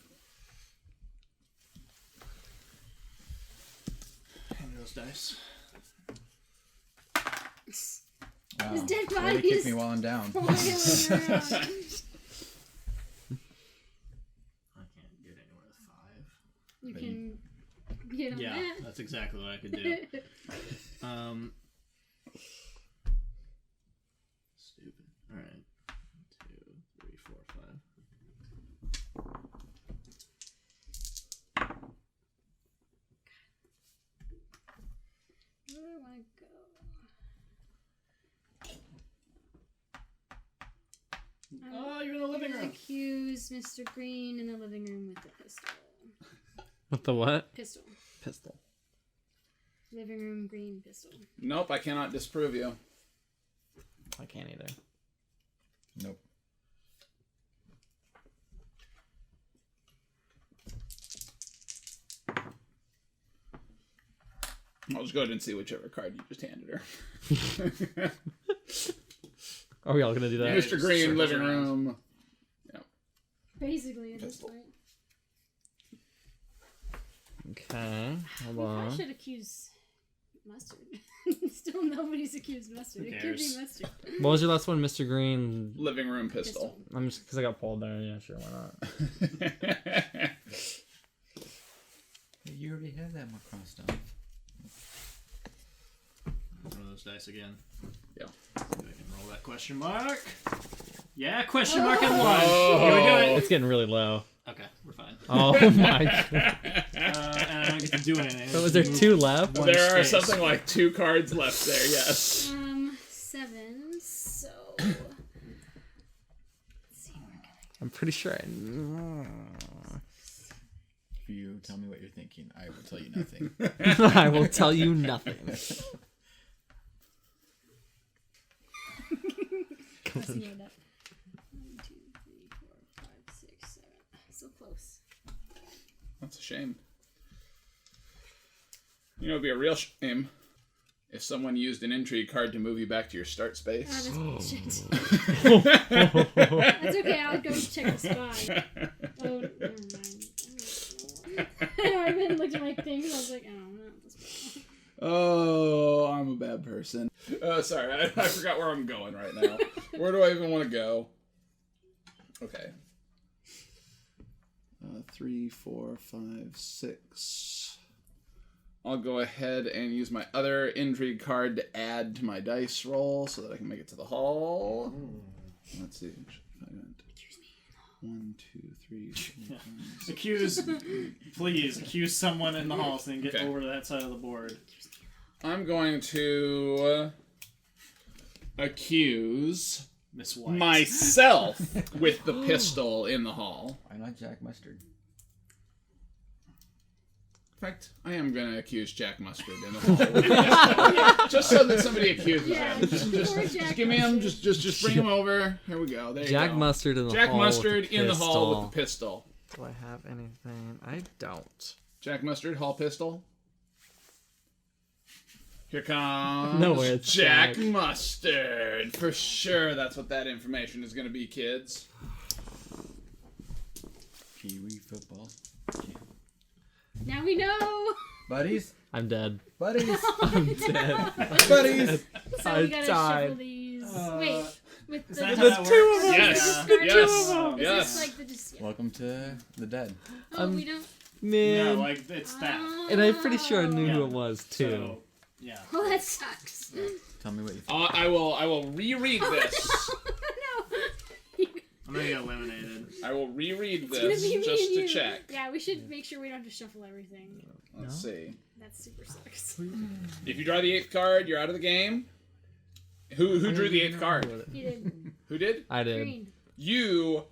Hand me those dice. Wow. His dead Way body to kick is me while I'm down. flailing around. I can't get anywhere with 5. You But can get on Yeah, that. that's exactly what I could do. Stupid. Alright. 1, 2, 3, 4, 5. Where do I want to go? Oh, you're in the living room. Accuse Mr. Green in the living room with the pistol. With the what? Pistol. Pistol. Living room green pistol. Nope, I cannot disprove you. I can't either. Nope. I'll just go ahead and see whichever card you just handed her. Are we all gonna do that? Yeah. Mr. Green, circles living around. room. Basically, at this Pistol. point. Okay, hold I on. should accuse Mustard. Still nobody's accused Mustard. Who It could be cares? Mustard. What was your last one, Mr. Green? Living room pistol. I'm just because I got pulled there. Yeah, sure, why not? You already have that more crossed off. One of those dice again. Yeah. See if I can roll that question mark. Yeah, question mark and 1. Here we do it. It's getting really low. Okay, we're fine. Oh my god. And I don't get to do anything. So was there 2 left? One There are space. something like 2 cards left there, yes. 7. So. Let's see where can I'm pretty sure I... If you tell me what you're thinking, I will tell you nothing. I will tell you nothing. I see where that. 1, 2, 3, 4, 5, 6, 7. So close. That's a shame. You know, it'd be a real shame if someone used an intrigue card to move you back to your start Ah, space. that's bullshit. That's okay. I'll go check the spy. Oh, never mind. I went and looked at my things. I was like, oh, not this one. Oh, I'm a bad person. Sorry, I forgot where I'm going right now. Where do I even want to go? Okay. 3, 4, 5, 6. I'll go ahead and use my other intrigue card to add to my dice roll so that I can make it to the hall. Let's see. 1, 2, 3, 4, 5, 6. Accuse, please, accuse someone in the hall so they can get Okay. over to that side of the board. I'm going to accuse Miss White. myself with the pistol in the hall. Why not Jack Mustard? In fact, I am going to accuse Jack Mustard in the hall. Just so that somebody accuses Yeah, him. Just give me him. Just bring him over. Here we go. There you Jack go. Mustard in the Jack hall Mustard with the in the hall pistol. with the pistol. Do I have anything? I don't. Jack Mustard, hall pistol. Here comes No way, it's Jack Jack. Mustard. For sure, that's what that information is going to be, kids. Pee-wee football. Now we know. Buddies? I'm dead. Buddies! I'm dead. Buddies! So I we gotta died. shuffle these. Wait, with Is the that how The that two works? of us. Yes. Start Yes. Is this Yes. like the just? Yeah. Welcome to the dead. Oh, we don't. Man. No, like, it's that. And I'm pretty sure I knew who Yeah. it was, too. So, yeah. Well, that sucks. Tell me what you think. I will reread this. No. I'm gonna get eliminated. I will reread It's gonna this be me just and to you. check. Yeah, we should make sure we don't have to shuffle everything. Let's see. That super sucks. If you draw the 8th card, you're out of the game. Who drew the 8th card? He did Who did? I did. green. You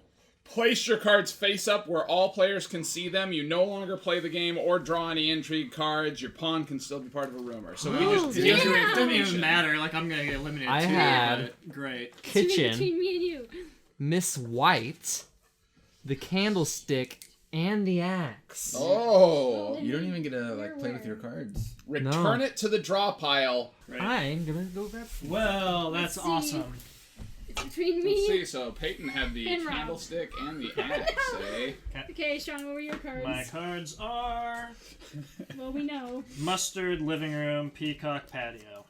Place your cards face up where all players can see them. You no longer play the game or draw any intrigue cards. Your pawn can still be part of a rumor. So we just give you It doesn't even information. matter. Like, I'm gonna get eliminated I too. had- But great. It's Kitchen, between me and you. Miss White, the candlestick, and the axe. Oh. You don't even get to like play with your cards. Return it to the draw pile. I'm gonna go grab. Well, that's Let's see. awesome. It's between Let's me. see. So Peyton had the And Rob. candlestick and the axe, eh? Okay, Sean, what were your cards? My cards are Well, we know. mustard, living room, peacock, patio.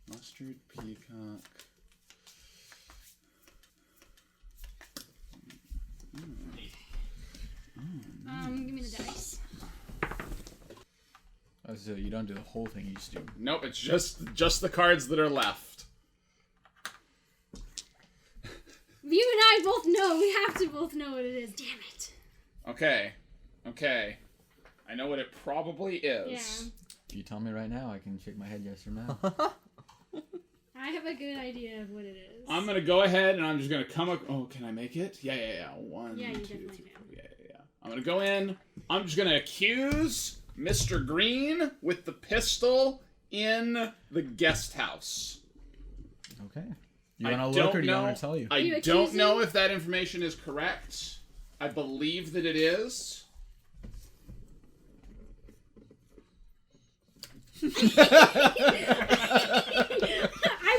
Mustard, peacock. Give me the dice. Oh, so you don't do the whole thing. You just do. Nope, it's just the cards that are left. You and I both know. We have to both know what it is. Damn it. Okay. I know what it probably is. Yeah. If you tell me right now, I can shake my head yes or no. I have a good idea of what it is. I'm gonna go ahead and I'm just gonna come up. Oh, can I make it? Yeah. One, Yeah, you two, definitely three. can. Yeah. I'm gonna go in. I'm just gonna accuse Mr. Green with the pistol in the guest house. Okay. You I want to look don't or do you know- want to tell you? Are you I don't accusing? know if that information is correct. I believe that it is. I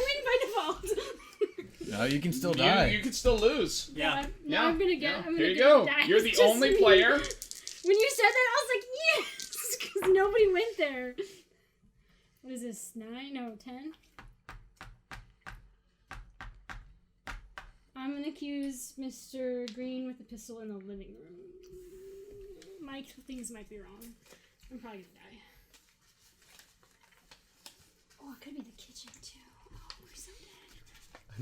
win by default. No, you can still die. You could still lose. Yeah. I'm gonna get. Yeah. I'm gonna Here you get go. dice You're the just only so player. When you said that, I was like, yes, because nobody went there. What is this? 9? No, 10. I'm gonna accuse Mr. Green with the pistol in the living room. My things might be wrong. I'm probably gonna die. Oh, it could be the kitchen too. Oh, we're so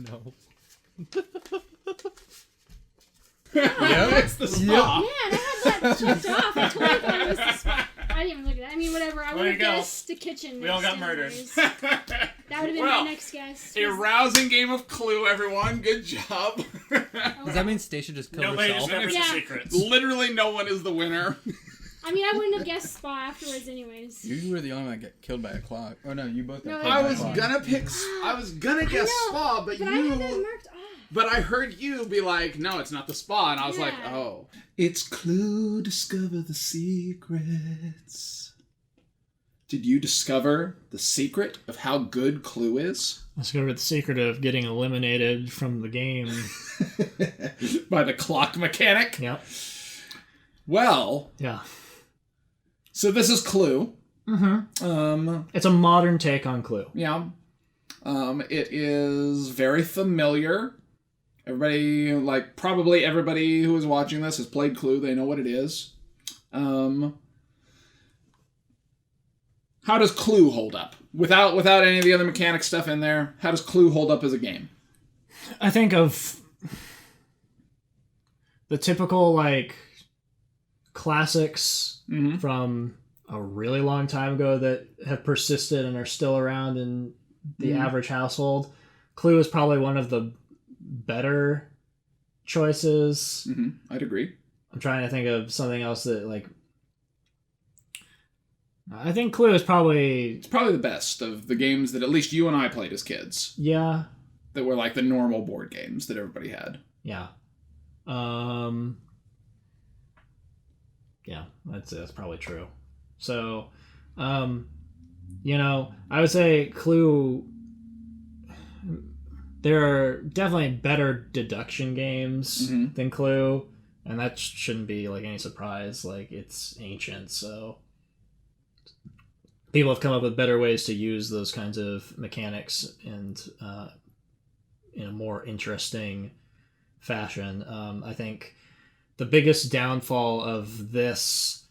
dead. No. Yeah, that's the spot. Man, I had that checked off. I totally thought it was the spot. I didn't even look at that. I mean, whatever. I There would you have go. guessed the kitchen. We all next got murdered. anyways. That would have been Well, my next guess. A rousing game of Clue, everyone. Good job. Does that mean Stacia just killed Nobody herself? discovers Yeah. the secrets. Literally no one is the winner. I mean, I wouldn't have guessed spa afterwards, anyways. You were the only one that got killed by a clock. Oh no, you both got No, killed I by was a clock. gonna guess know, spa, but But I had that you. marked off. But I heard you be like, no, it's not the spa, and I was like, Yeah. oh. It's Clue, discover the secrets. Did you discover the secret of how good Clue is? Let's go over the secret of getting eliminated from the game. By the clock mechanic? Yep. Well, Yeah. so this is Clue. Mm-hmm. It's a modern take on Clue. Yeah. It is very familiar. Everybody, probably everybody who is watching this has played Clue. They know what it is. How does Clue hold up? Without any of the other mechanic stuff in there, how does Clue hold up as a game? I think of the typical, classics Mm-hmm. from a really long time ago that have persisted and are still around in the average household. Clue is probably one of the better choices. Mm-hmm. I'd agree. I'm trying to think of something else that, I think Clue is probably... It's probably the best of the games that at least you and I played as kids. Yeah. That were the normal board games that everybody had. Yeah. Yeah, that's probably true. So, I would say Clue... There are definitely better deduction games Mhm. than Clue, and that shouldn't be, any surprise. It's ancient, so... People have come up with better ways to use those kinds of mechanics and in a more interesting fashion. I think the biggest downfall of this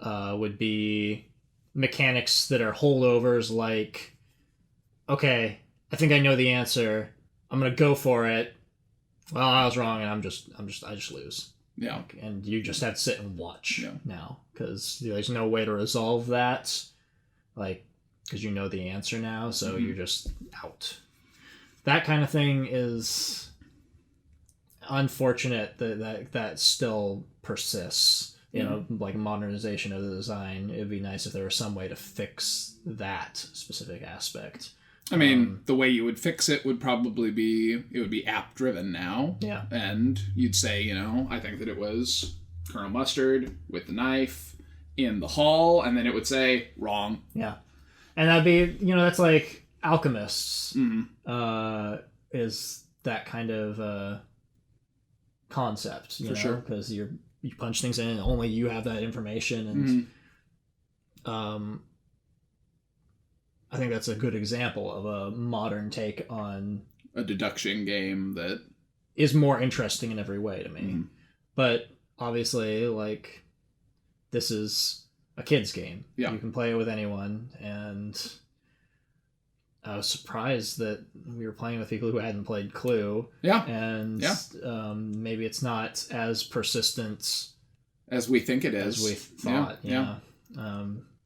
would be mechanics that are holdovers, okay, I think I know the answer. I'm gonna go for it. Well, I was wrong, and I just lose. Yeah. And you just have to sit and watch Yeah. now, because there's no way to resolve that. Because you know the answer now, so you're just out. That kind of thing is... unfortunate that still persists. You know, like modernization of the design. It'd be nice if there was some way to fix that specific aspect. I mean, the way you would fix it would probably be, it would be app driven now. Yeah. And you'd say, you know, I think that it was Colonel Mustard with the knife in the hall, and then it would say, wrong. Yeah. And that'd be, you know, that's like Alchemists is that kind of concept, you know, sure. because you punch things in and only you have that information. And I think that's a good example of a modern take on A deduction game that is more interesting in every way to me. But obviously, like, this is a kid's game. Yeah. You can play it with anyone, and I was surprised that we were playing with people who hadn't played Clue. Yeah. And maybe it's not as persistent as we think it is. as we thought. Yeah.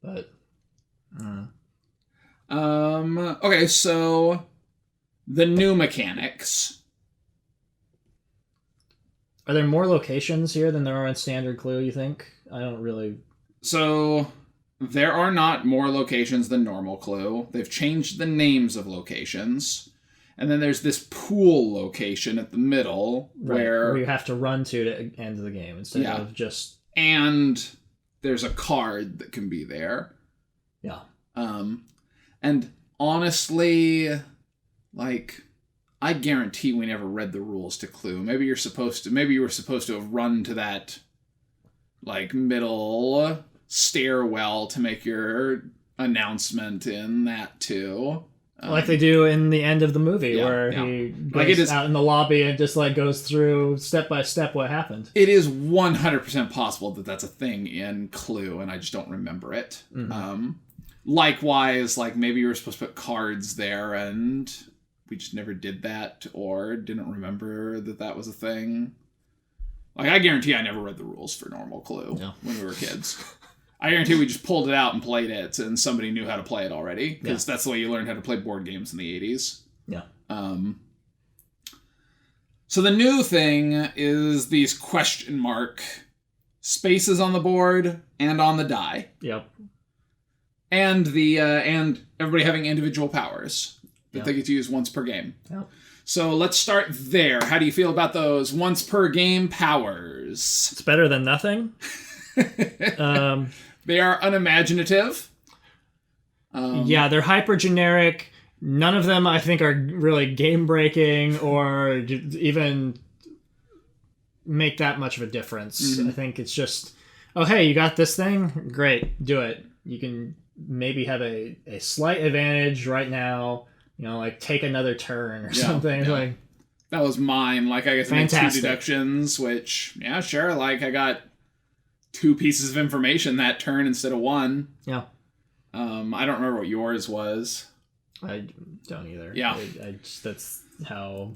But okay, so the new mechanics. are there more locations here than there are in standard Clue, you think? I don't really... So there are not more locations than normal Clue. They've changed the names of locations. And then there's this pool location at the middle where you have to run to end the game instead of just... And there's a card that can be there. Yeah. And honestly, like, I guarantee we never read the rules to Clue. Maybe you were supposed to have run to that, like, middle stairwell to make your announcement in that too. Like they do in the end of the movie, where he goes out in the lobby and just like goes through step by step what happened. It is 100% possible that that's a thing in Clue, and I just don't remember it. Likewise, like maybe you were supposed to put cards there, and we just never did that, or didn't remember that that was a thing. Like, I guarantee I never read the rules for normal Clue when we were kids. I guarantee we just pulled it out and played it, and somebody knew how to play it already, because that's the way you learned how to play board games in the 80s. Yeah. So the new thing is these question mark spaces on the board and on the die. Yep. And and everybody having individual powers that they get to use once per game. Yep. So let's start there. How do you feel about those once per game powers? It's better than nothing. They are unimaginative. Yeah, they're hyper generic. None of them, I think, are really game breaking or even make that much of a difference. I think it's just, oh, hey, you got this thing? Great, do it. You can maybe have a slight advantage right now. You know, like take another turn or something. Yeah. Like that was mine. Like I guess I made 2 deductions, which sure. Like I got 2 pieces of information that turn instead of 1. Yeah. I don't remember what yours was. I don't either. Yeah. I just, that's how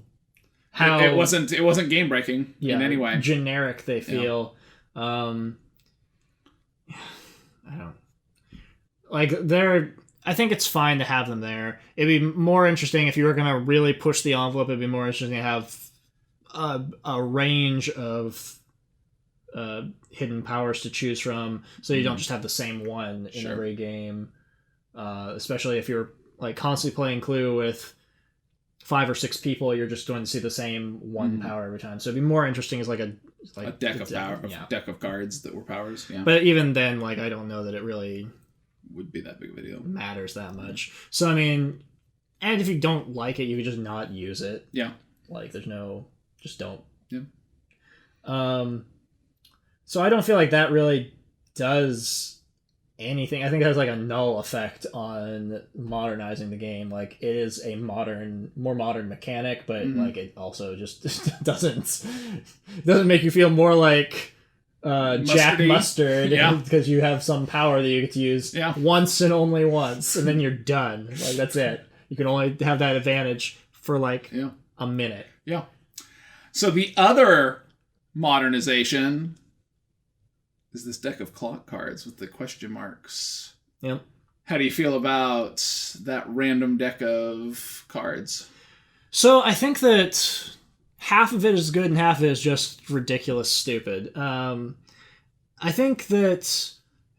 it wasn't game breaking in any way. Generic they feel. I don't like I think it's fine to have them there. It'd be more interesting if you were gonna really push the envelope. It'd be more interesting to have a range of hidden powers to choose from, so you don't just have the same one in every game. Especially if you're like constantly playing Clue with 5 or 6 people, you're just going to see the same one power every time. So it'd be more interesting as a deck of cards that were powers. Yeah. But even then, like I don't know that it really would be that big of a deal. Matters that much. So I mean, and if you don't like it, you could just not use it. Yeah. Like there's no, just don't. Yeah. So I don't feel like that really does anything. I think it has like a null effect on modernizing the game. Like it is a more modern mechanic, but like it also just doesn't make you feel more like Jack Mustard because you have some power that you get to use once and only once, and then you're done. Like that's it. You can only have that advantage for like a minute. Yeah. So the other modernization is this deck of clock cards with the question marks. Yep. How do you feel about that random deck of cards? So I think that half of it is good and half of it is just ridiculous stupid. I think that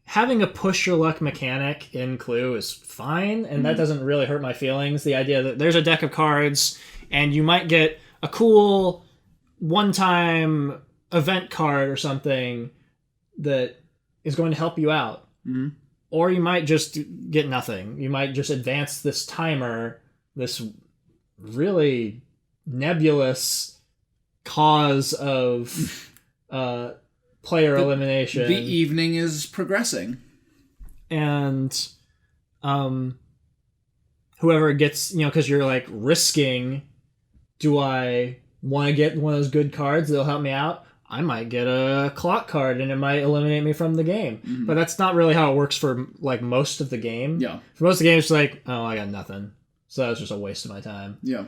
having a push your luck mechanic in Clue is fine, and that doesn't really hurt my feelings. The idea that there's a deck of cards, and you might get a cool one-time event card or something that is going to help you out. Mm-hmm. Or you might just get nothing. You might just advance this timer, this really nebulous cause of player elimination. The evening is progressing. And whoever gets, because you're like risking, do I want to get one of those good cards that'll help me out? I might get a clock card and it might eliminate me from the game. Mm-hmm. But that's not really how it works for like most of the game. Yeah. For most of the game, it's like, oh, I got nothing. So that was just a waste of my time. Yeah.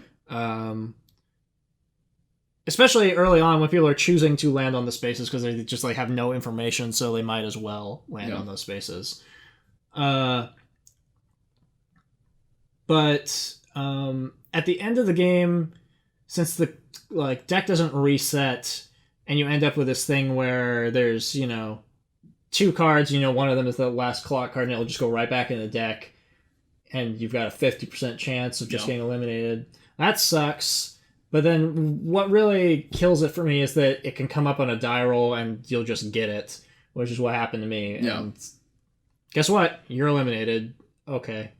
Especially early on when people are choosing to land on the spaces because they just like have no information, so they might as well land on those spaces. But at the end of the game, since the deck doesn't reset, and you end up with this thing where there's, two cards, one of them is the last clock card, and it'll just go right back in the deck, and you've got a 50% chance of just getting eliminated. That sucks. But then what really kills it for me is that it can come up on a die roll, and you'll just get it, which is what happened to me. Yeah. And guess what? You're eliminated. Okay.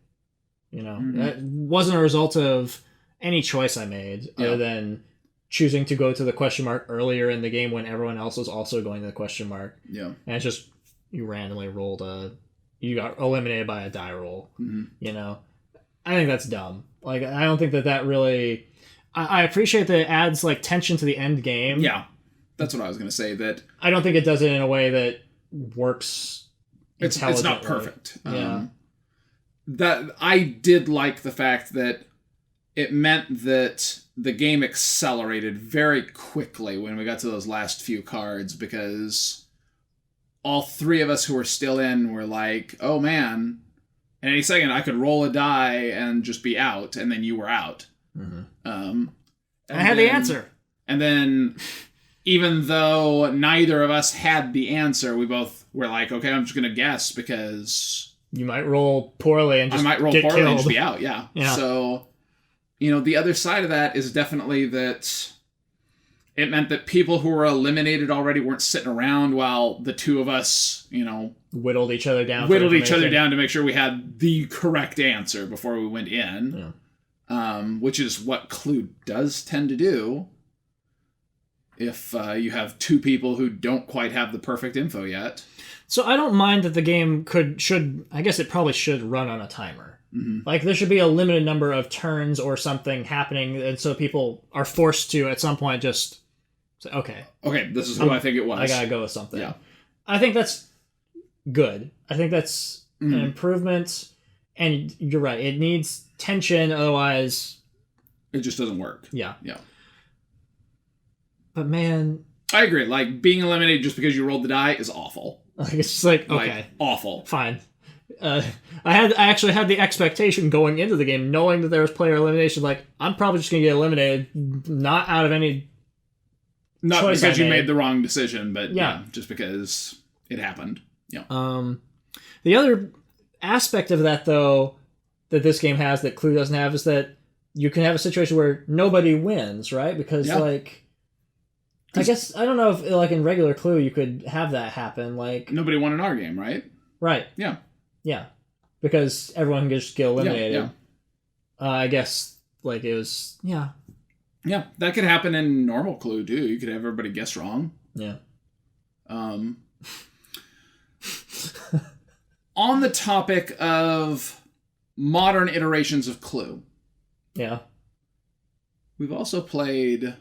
That wasn't a result of any choice I made other than choosing to go to the question mark earlier in the game when everyone else was also going to the question mark. Yeah. And it's just, you randomly rolled you got eliminated by a die roll. Mm-hmm. I think that's dumb. I don't think that really, I appreciate that it adds tension to the end game. Yeah. That's what I was going to say, that I don't think it does it in a way that works. It's not perfect. Yeah. That I did like the fact that it meant that the game accelerated very quickly when we got to those last few cards, because all three of us who were still in were like, oh man, in any second I could roll a die and just be out, and then you were out. Mm-hmm. I had the answer. And then, even though neither of us had the answer, we both were like, okay, I'm just going to guess, because you might roll poorly and just I might roll get poorly killed. and just be out, yeah. So, the other side of that is definitely that it meant that people who were eliminated already weren't sitting around while the two of us, whittled each other down. To make sure we had the correct answer before we went in. Yeah. Which is what Clue does tend to do. If you have two people who don't quite have the perfect info yet. So I don't mind that the game I guess it probably should run on a timer. Mm-hmm. There should be a limited number of turns or something happening, and so people are forced to, at some point, just say, okay, this is who I think it was. I gotta go with something. Yeah. I think that's good. I think that's an improvement, and you're right. It needs tension, otherwise it just doesn't work. Yeah. Yeah. But man, I agree. Being eliminated just because you rolled the die is awful. It's just okay. Awful. Fine. I actually had the expectation going into the game, knowing that there was player elimination. I'm probably just gonna get eliminated, not out of any. Not because you made the wrong decision, but just because it happened. Yeah. The other aspect of that, though, that this game has that Clue doesn't have, is that you can have a situation where nobody wins, right? Because I guess I don't know if in regular Clue you could have that happen. Nobody won in our game, right? Right. Yeah. Yeah. Because everyone can just get eliminated. Yeah. I guess it was Yeah, that could happen in normal Clue too. You could have everybody guess wrong. Yeah. On the topic of modern iterations of Clue. Yeah. We've also played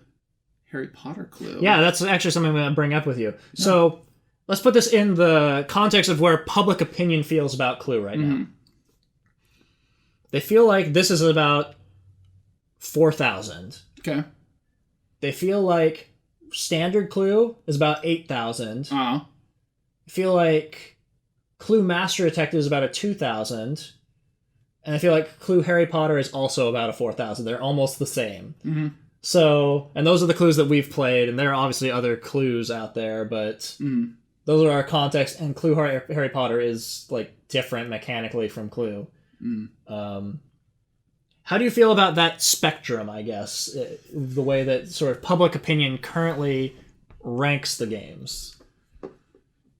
Harry Potter Clue. Yeah, that's actually something I'm going to bring up with you. Yeah. So let's put this in the context of where public opinion feels about Clue right now. They feel like this is about 4,000. Okay. They feel like standard Clue is about 8,000. Uh-huh. I feel like Clue Master Detective is about a 2,000. And I feel like Clue Harry Potter is also about a 4,000. They're almost the same. Mm-hmm. So, and those are the clues that we've played, and there are obviously other clues out there, but those are our context, and Clue Harry Potter is, like, different mechanically from Clue. How do you feel about that spectrum, I guess? The way that sort of public opinion currently ranks the games?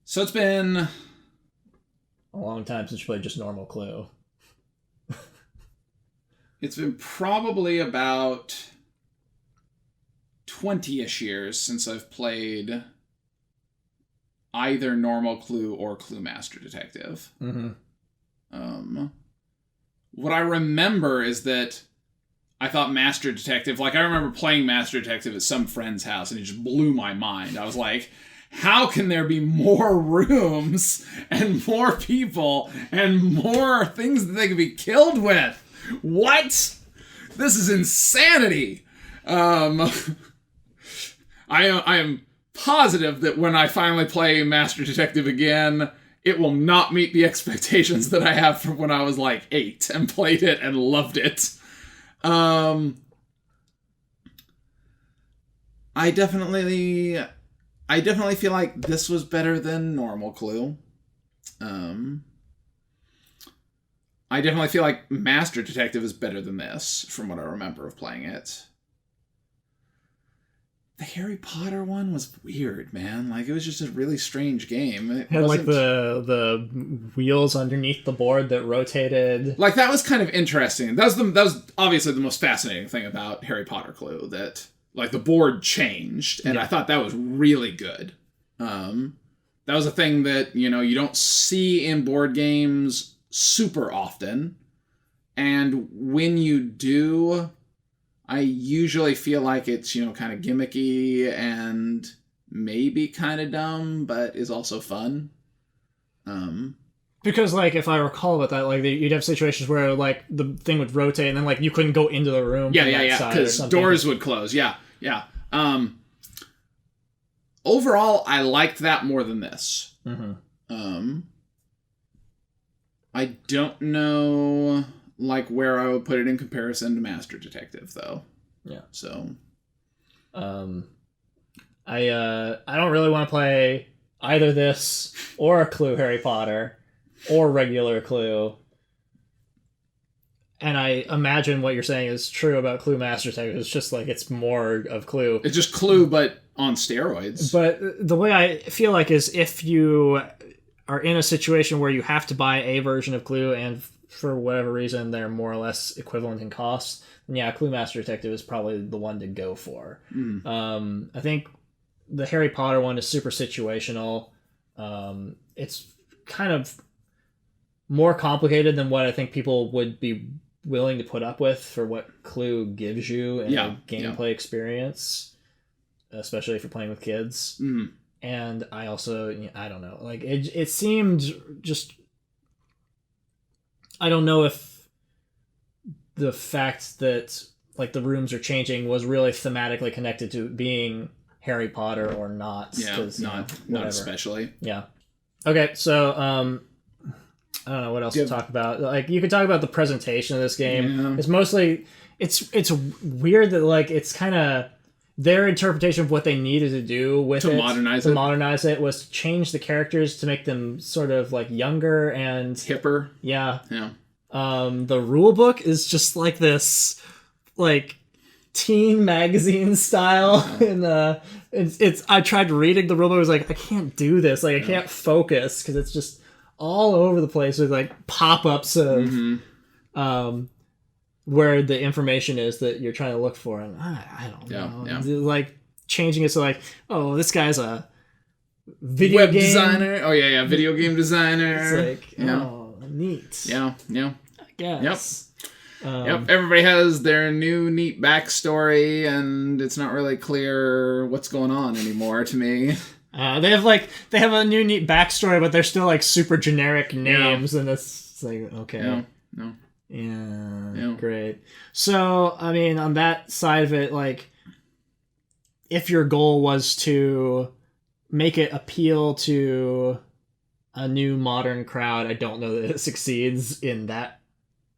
So it's been a long time since you played just normal Clue. It's been probably about 20-ish years since I've played either normal Clue or Clue Master Detective. What I remember is that I thought Master Detective, like I remember playing Master Detective at some friend's house and it just blew my mind. I was like, how can there be more rooms and more people and more things that they could be killed with? What? This is insanity. I am positive that when I finally play Master Detective again, it will not meet the expectations that I have from when I was like 8 and played it and loved it. I definitely feel like this was better than normal Clue. I definitely feel like Master Detective is better than this, from what I remember of playing it. The Harry Potter one was weird, man. Like, it was just a really strange game. It had wasn't... like the wheels underneath the board that rotated. Like, that was kind of interesting. That was obviously the most fascinating thing about Harry Potter Clue, that like the board changed, and I thought that was really good. That was a thing that, you know, you don't see in board games super often, and when you do, I usually feel like it's, you know, kind of gimmicky and maybe kind of dumb, but is also fun. Because, like, if I recall about that, like, you'd have situations where, like, the thing would rotate and then, like, you couldn't go into the room. Yeah, because doors would close. Yeah. Overall, I liked that more than this. I don't know, like, where I would put it in comparison to Master Detective, though. Yeah. So, I don't really want to play either this or a Clue Harry Potter or regular Clue. And I imagine what you're saying is true about Clue Master Detective. It's just like it's more of Clue. It's just Clue, but on steroids. But the way I feel like is if you are in a situation where you have to buy a version of Clue and for whatever reason they're more or less equivalent in cost, then yeah, Clue Master Detective is probably the one to go for. I think the Harry Potter one is super situational. It's kind of more complicated than what I think people would be willing to put up with for what Clue gives you in a gameplay experience, especially if you're playing with kids. And I also, I don't know, like it seemed just, I don't know if the fact that like the rooms are changing was really thematically connected to being Harry Potter or not. Yeah, not especially. Yeah. Okay, so I don't know what else to talk about. Like, you could talk about the presentation of this game. Yeah. It's mostly, it's weird that like it's kind of their interpretation of what they needed to do with to modernize it was to change the characters to make them sort of like younger and hipper. Yeah. Yeah. The rule book is just like this, like teen magazine style, and it's. I tried reading the rule book. I was like, I can't do this. Like, I can't focus because it's just all over the place with like pop-ups of where the information is that you're trying to look for, and I don't know. Yeah. Like changing it so like, oh, this guy's a video web game designer. Oh yeah, video game designer. It's like, oh, neat. Yeah. I guess. Yep. Everybody has their new neat backstory, and it's not really clear what's going on anymore to me. They have a new neat backstory, but they're still like super generic names, and it's like, okay. Yeah, great. So, I mean, on that side of it, like, if your goal was to make it appeal to a new modern crowd, I don't know that it succeeds in that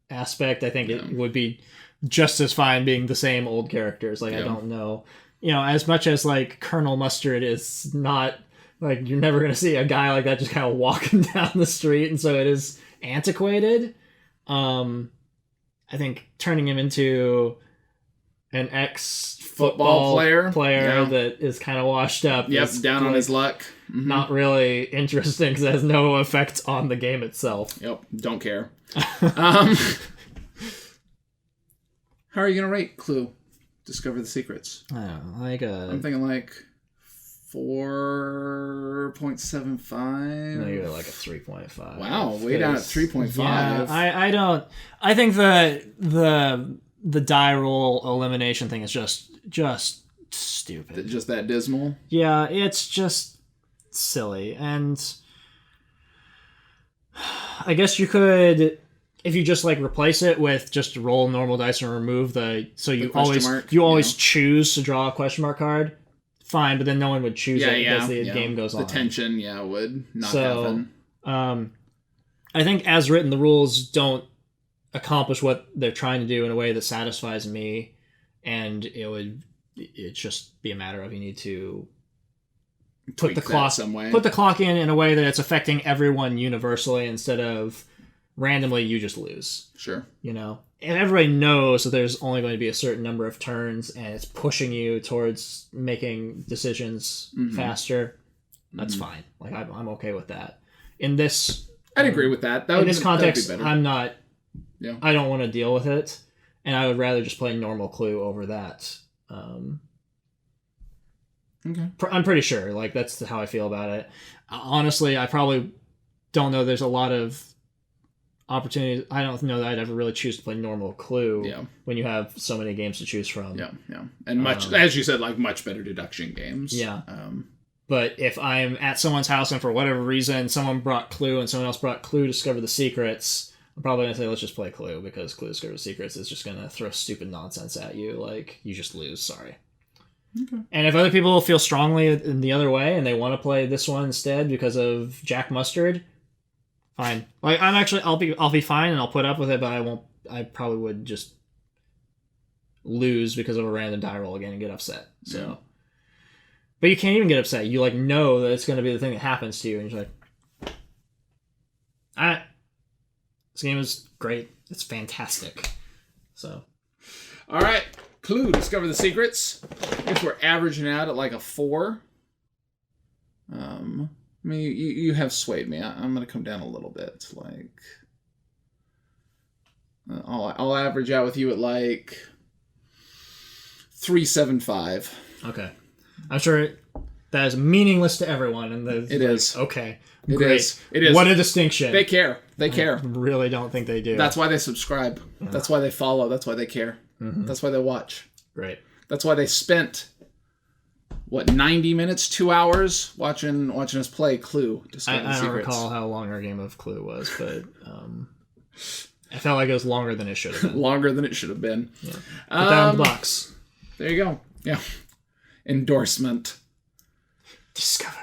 aspect, I think it would be just as fine being the same old characters. Like, I don't know. You know, as much as, like, Colonel Mustard is not... Like, you're never going to see a guy like that just kind of walking down the street, and so it is antiquated. I think turning him into an ex-football player that is kind of washed up. Yep, down on his luck. Mm-hmm. Not really interesting because it has no effect on the game itself. Yep, don't care. How are you going to rate Clue? Discover the Secrets. I don't know, like I'm thinking like 4.75. No, you're like a 3.5. Wow, way down at 3.5. Yeah, I don't. I think the die roll elimination thing is just stupid. Just that dismal. Yeah, it's just silly, and I guess you could, if you just like replace it with just roll normal dice and remove you always choose to draw a question mark card. Fine, but then no one would choose it as the game goes on. The tension, would not happen. I think as written, the rules don't accomplish what they're trying to do in a way that satisfies me, and it'd just be a matter of you need to put the clock in a way that it's affecting everyone universally instead of randomly you just lose. Sure. You know? And everybody knows that there's only going to be a certain number of turns, and it's pushing you towards making decisions faster. That's fine. Like, I'm okay with that. In this... I'd agree with that. In this context, I'm not... Yeah. I don't want to deal with it, and I would rather just play normal Clue over that. Okay. I'm pretty sure. Like, that's how I feel about it. Honestly, I probably don't know there's a lot of opportunities. I don't know that I'd ever really choose to play normal Clue when you have so many games to choose from. Yeah. And much, as you said, like much better deduction games. Yeah. But if I'm at someone's house and for whatever reason someone brought Clue and someone else brought Clue Discover the Secrets, I'm probably going to say let's just play Clue because Clue Discover the Secrets is just going to throw stupid nonsense at you. Like, you just lose. Sorry. Okay. And if other people feel strongly in the other way and they want to play this one instead because of Jack Mustard, fine. Like, I'll be fine and I'll put up with it, but I probably would just lose because of a random die roll again and get upset. So, but you can't even get upset. You like know that it's going to be the thing that happens to you, and you're like, alright, this game is great. It's fantastic. So, all right, Clue Discover the Secrets. I guess we're averaging out at like a 4. I mean, you have swayed me. I'm going to come down a little bit. Like, I'll average out with you at like 3.75. Okay. I'm sure that is meaningless to everyone. And it is. Okay. It great. is. It is. What a distinction. They care. They care. I really don't think they do. That's why they subscribe. Yeah. That's why they follow. That's why they care. Mm-hmm. That's why they watch. Great. That's why they spent... 90 minutes, 2 hours watching us play Clue. I don't recall how long our game of Clue was, but I felt like it was longer than it should have been. Longer than it should have been. Yeah. Put that in the box. There you go. Yeah. Endorsement. Discover